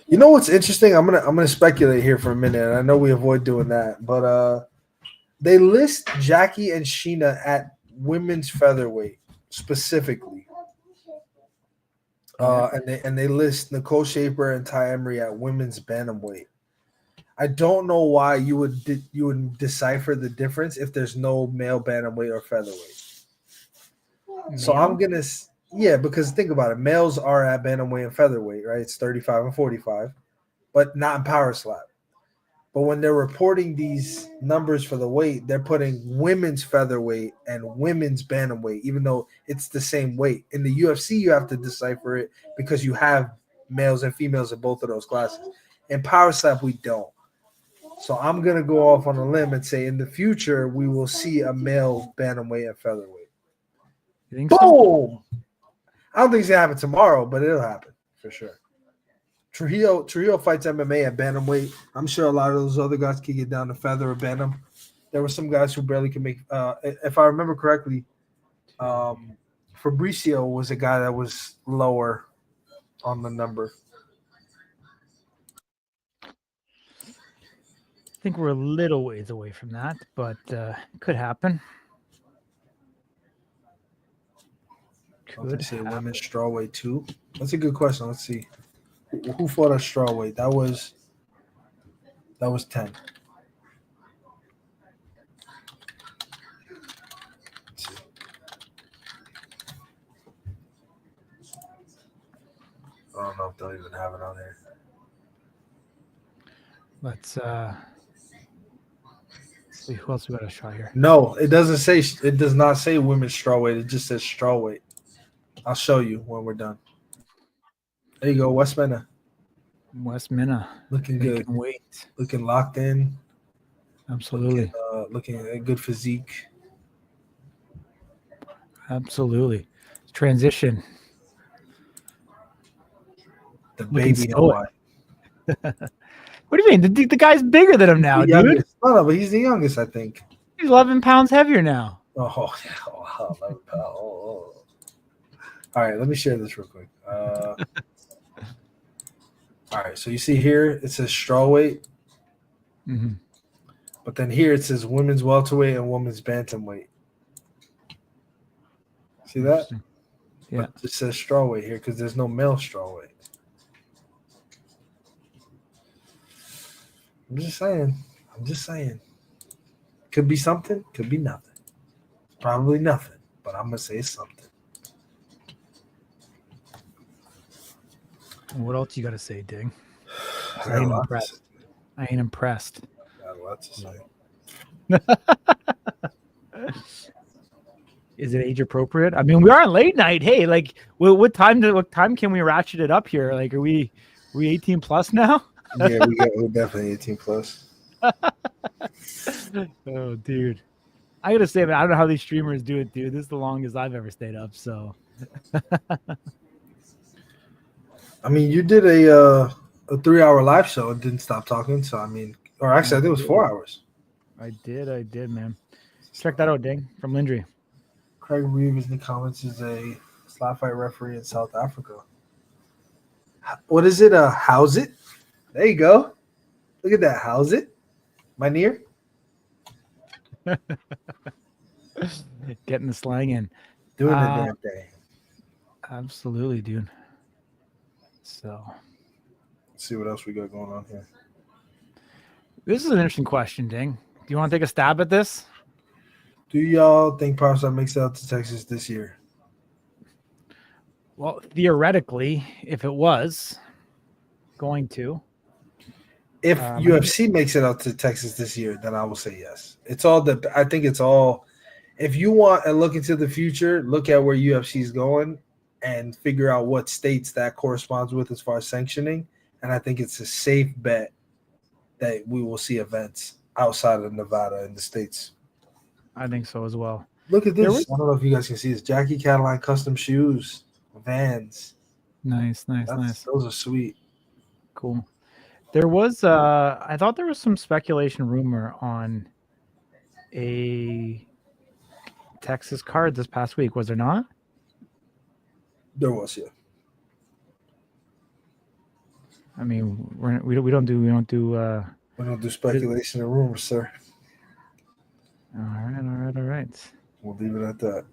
You know what's interesting? I'm gonna speculate here for a minute. And I know we avoid doing that, but they list Jackie and Sheena at women's featherweight specifically, and they list Nicole Shaper and Ty Emery at women's bantamweight. I don't know why you would decipher the difference if there's no male bantamweight or featherweight. So I'm gonna. Yeah, because think about it. Males are at bantamweight and featherweight, right? It's 35 and 45, but not in power slap. But when they're reporting these numbers for the weight, they're putting women's featherweight and women's bantamweight, even though it's the same weight. In the UFC, you have to decipher it because you have males and females in both of those classes. In power slap, we don't. So I'm going to go off on a limb and say in the future, we will see a male bantamweight and featherweight. You think Boom! so? I don't think it's going to happen tomorrow, but it'll happen for sure. Trujillo fights MMA at bantamweight. I'm sure a lot of those other guys can get down to feather or bantam. There were some guys who barely can make. If I remember correctly, Fabricio was a guy that was lower on the number. I think we're a little ways away from that, but could happen. Could say women's strawweight too. That's a good question. Let's see. Who fought at strawweight? That was 10. Let's see. I don't know if they'll even have it on there. Let's see who else we got a shot here. No, it doesn't say. It does not say women's strawweight. It just says strawweight. I'll show you when we're done. There you go, West Minna. Looking good. Weight. Looking locked in. Absolutely. Looking at a good physique. Absolutely. Transition. The baby Hawaii. What do you mean? The guy's bigger than him now, dude. No, but he's the youngest, I think. He's 11 pounds heavier now. Oh, 11 pounds. Oh. All right, let me share this real quick. All right, so you see here it says strawweight, but then here it says women's welterweight and women's bantamweight. See that? Yeah, but it says strawweight here because there's no male strawweight. I'm just saying. Could be something, could be nothing. Probably nothing, but I'm gonna say it's something. What else you got to say, Ding? I I got a ain't lot to impressed. say. I ain't impressed. Got a lot to say. Is it age appropriate? I mean, we are on late night. Hey, like, what time can we ratchet it up here? Like, are we 18 plus now? Yeah, we're definitely 18 plus. Oh, dude. I gotta say, man, I don't know how these streamers do it, dude. This is the longest I've ever stayed up. So I mean, you did a 3-hour live show and didn't stop talking. So I mean, or actually, I think it was 4 hours. I did, man. Check that out, Ding, from Lindry. Craig Reeves in the comments is a slap fight referee in South Africa. What is it? How's it? There you go. Look at that. How's it? My near? Getting the slang in. Doing the damn thing. Absolutely, dude. So Let's see what else we got going on here. this is an interesting question, Ding. Do you want to take a stab at this? Do y'all think Powerstar makes it out to Texas this year? Well, theoretically, if it was going to. If UFC makes it out to Texas this year, then I will say yes. It's all I think it's all. If you want and look into the future, look at where UFC is going and figure out what states that corresponds with as far as sanctioning. And I think it's a safe bet that we will see events outside of Nevada in the States. I think so as well. Look at this. I don't know if you guys can see this. Jackie Cataline custom shoes, Vans. Nice. Those are sweet. Cool. There was I thought there was some speculation rumor on a Texas card this past week. Was there not? There was, yeah. I mean, we don't do speculation and rumors, sir. All right. We'll leave it at that.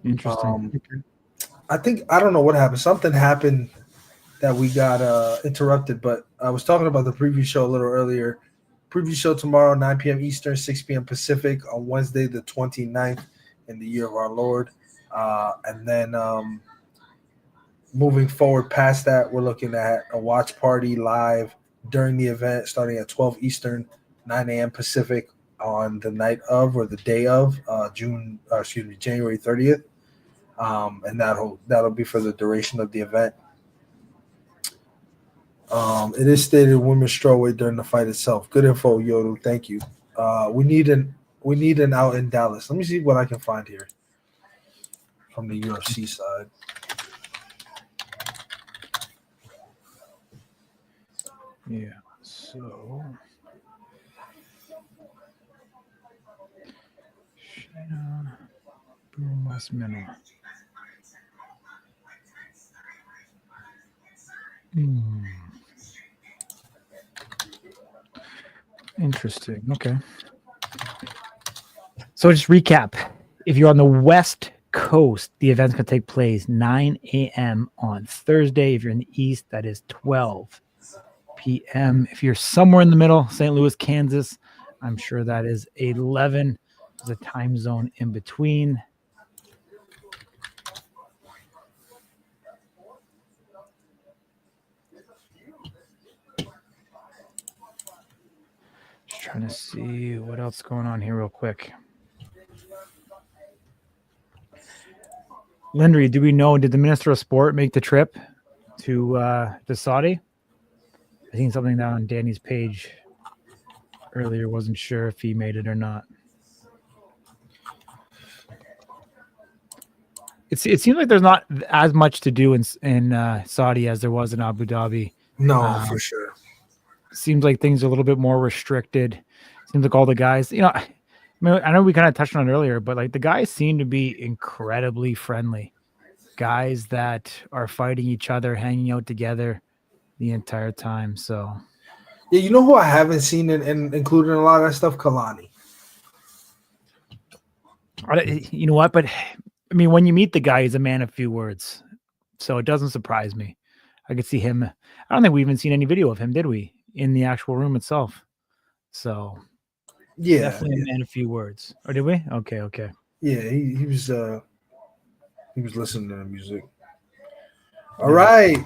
Interesting. I don't know what happened. Something happened that we got interrupted, but I was talking about the preview show a little earlier. Preview show tomorrow, 9 p.m. Eastern, 6 p.m. Pacific on Wednesday, the 29th in the year of our Lord. And then moving forward past that, we're looking at a watch party live during the event starting at 12 Eastern, 9 a.m. Pacific on the night of or the day of January 30th. And that'll be for the duration of the event. It is stated women's strawweight during the fight itself. Good info, Yodu. Thank you. We need an out in Dallas. Let me see what I can find here from the UFC side. Yeah. So Shayna Boom Westminster. Interesting. Okay. So just recap. If you're on the West Coast, the event's going to take place 9 a.m. on Thursday. If you're in the East, that is 12 p.m. If you're somewhere in the middle, St. Louis, Kansas, I'm sure that is 11. There's a time zone in between. Just trying to see what else is going on here real quick. Lindry, do we know, did the Minister of Sport make the trip to Saudi? I seen something down on Danny's page earlier. Wasn't sure if he made it or not. It seems like there's not as much to do in Saudi as there was in Abu Dhabi. No, for sure. Seems like things are a little bit more restricted. Seems like all the guys, I know we kind of touched on it earlier, but like the guys seem to be incredibly friendly. Guys that are fighting each other, hanging out together the entire time. So, yeah, you know who I haven't seen and included in a lot of that stuff? Kalani. You know what? But I mean, when you meet the guy, he's a man of few words, so it doesn't surprise me. I could see him. I don't think we even seen any video of him, did we, in the actual room itself? So Yeah, definitely a man of few words. Or did we? Okay. yeah. He was listening to the music. All Yeah. right,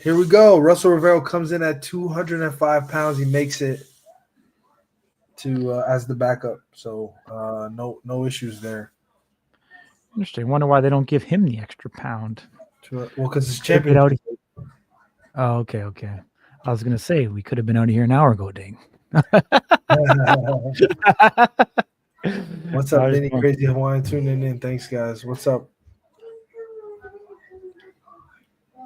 here we go. Russell Rivera comes in at 205 pounds. He makes it to as the backup, so no issues there. Interesting. Wonder why they don't give him the extra pound. Well, because it's Could get championship. Oh, okay. I was gonna say we could have been out of here an hour ago, dang. What's up, Danny Crazy Hawaiian tuning in? Thanks, guys. What's up?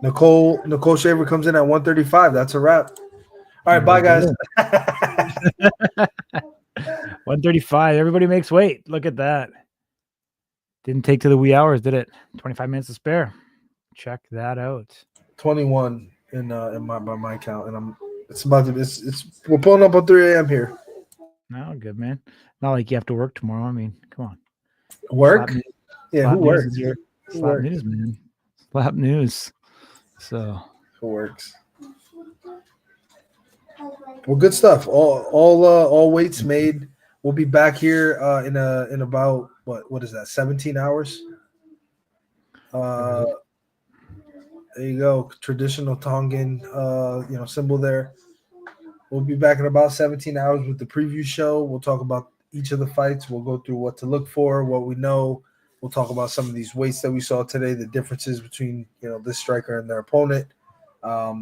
Nicole Shaver comes in at 135. That's a wrap. All right, bye, guys. 135. Everybody makes weight. Look at that. Didn't take to the wee hours, did it? 25 minutes to spare. Check that out. 21 in by my count, and we're pulling up at 3 a.m. here. No, good, man. Not like you have to work tomorrow. I mean, come on. Work? Yeah, who works? Slap news, man. Slap news. So who works? Well, good stuff. All weights made. We'll be back here in about what is that? 17 hours. There you go. Traditional Tongan symbol there. We'll be back in about 17 hours with the preview show. We'll talk about each of the fights. We'll go through what to look for, what we know. We'll talk about some of these weights that we saw today, the differences between this striker and their opponent.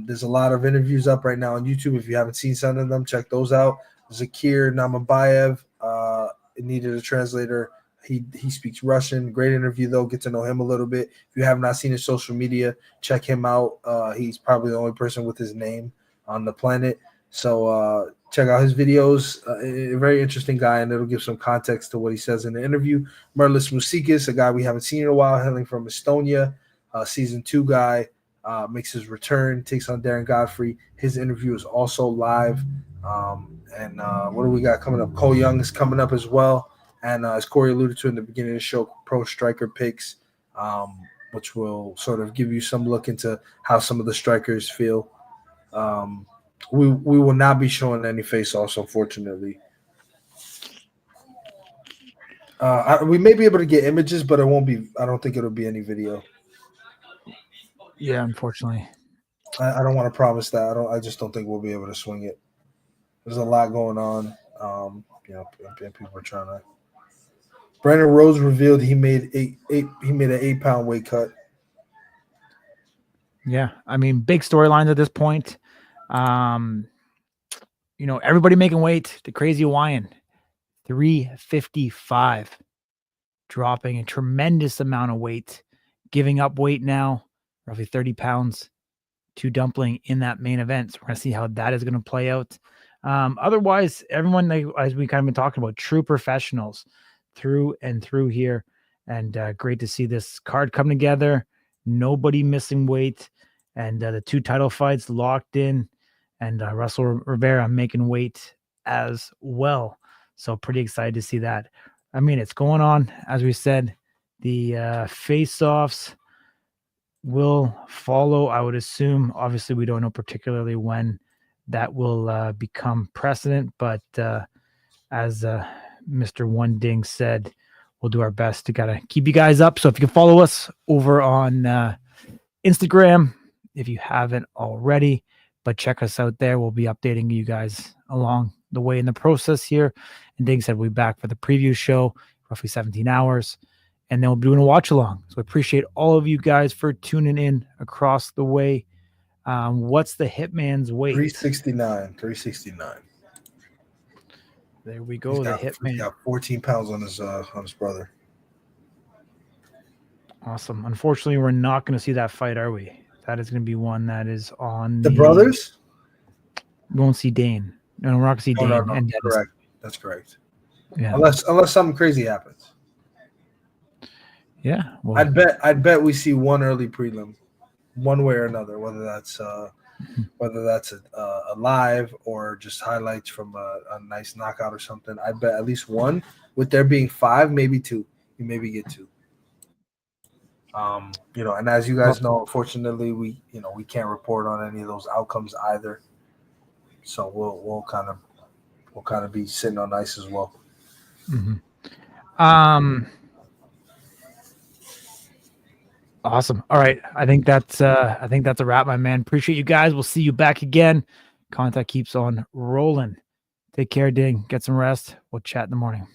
There's a lot of interviews up right now on YouTube. If you haven't seen some of them, check those out. Zakir Namabayev needed a translator. He speaks Russian. Great interview, though. Get to know him a little bit. If you have not seen his social media, check him out. He's probably the only person with his name on the planet. So check out his videos. A very interesting guy, and it'll give some context to what he says in the interview. Merlis Musikis, a guy we haven't seen in a while, hailing from Estonia, season 2 guy, makes his return, takes on Darren Godfrey. His interview is also live. And what do we got coming up? Cole Young is coming up as well. And as Corey alluded to in the beginning of the show, Pro Striker Picks, which will sort of give you some look into how some of the strikers feel. We will not be showing any face-offs, unfortunately. We may be able to get images, but it won't be. I don't think it'll be any video. Yeah, unfortunately. I don't want to promise that. I just don't think we'll be able to swing it. There's a lot going on. People are trying to. Brandon Rose revealed he made an 8-pound weight cut. Yeah, I mean, big storylines at this point. Everybody making weight. The Crazy Hawaiian, 355, dropping a tremendous amount of weight, giving up weight now, roughly 30 pounds to Dumpling in that main event. So we're going to see how that is going to play out. Otherwise, everyone, as we kind of been talking about, true professionals through and through here. And great to see this card come together. Nobody missing weight. And the 2 title fights locked in. And Russell Rivera making weight as well. So pretty excited to see that. I mean, it's going on. As we said, the face-offs will follow, I would assume. Obviously, we don't know particularly when that will become precedent. But as Mr. One Ding said, we'll do our best to kind of keep you guys up. So if you can follow us over on Instagram, if you haven't already, but check us out there. We'll be updating you guys along the way in the process here. And Ding said we'll be back for the preview show, roughly 17 hours. And then we'll be doing a watch along. So I appreciate all of you guys for tuning in across the way. What's the Hitman's weight? 369. There we go. The Hitman. He's got 14 pounds on his brother. Awesome. Unfortunately, we're not going to see that fight, are we? That is going to be one that is on the brothers. We won't see Dane. No, we're not going to see Dane. No. And correct. That's correct. Yeah. Unless something crazy happens. Yeah. Well, I'd bet we see one early prelim, one way or another, whether that's a live or just highlights from a nice knockout or something. I'd bet at least one. With there being 5, maybe 2. You maybe get 2. And as you guys know, unfortunately, we can't report on any of those outcomes either. So we'll kind of be sitting on ice as well. Mm-hmm. Awesome. All right. I think that's a wrap, my man. Appreciate you guys. We'll see you back again. Contact keeps on rolling. Take care, Ding. Get some rest. We'll chat in the morning.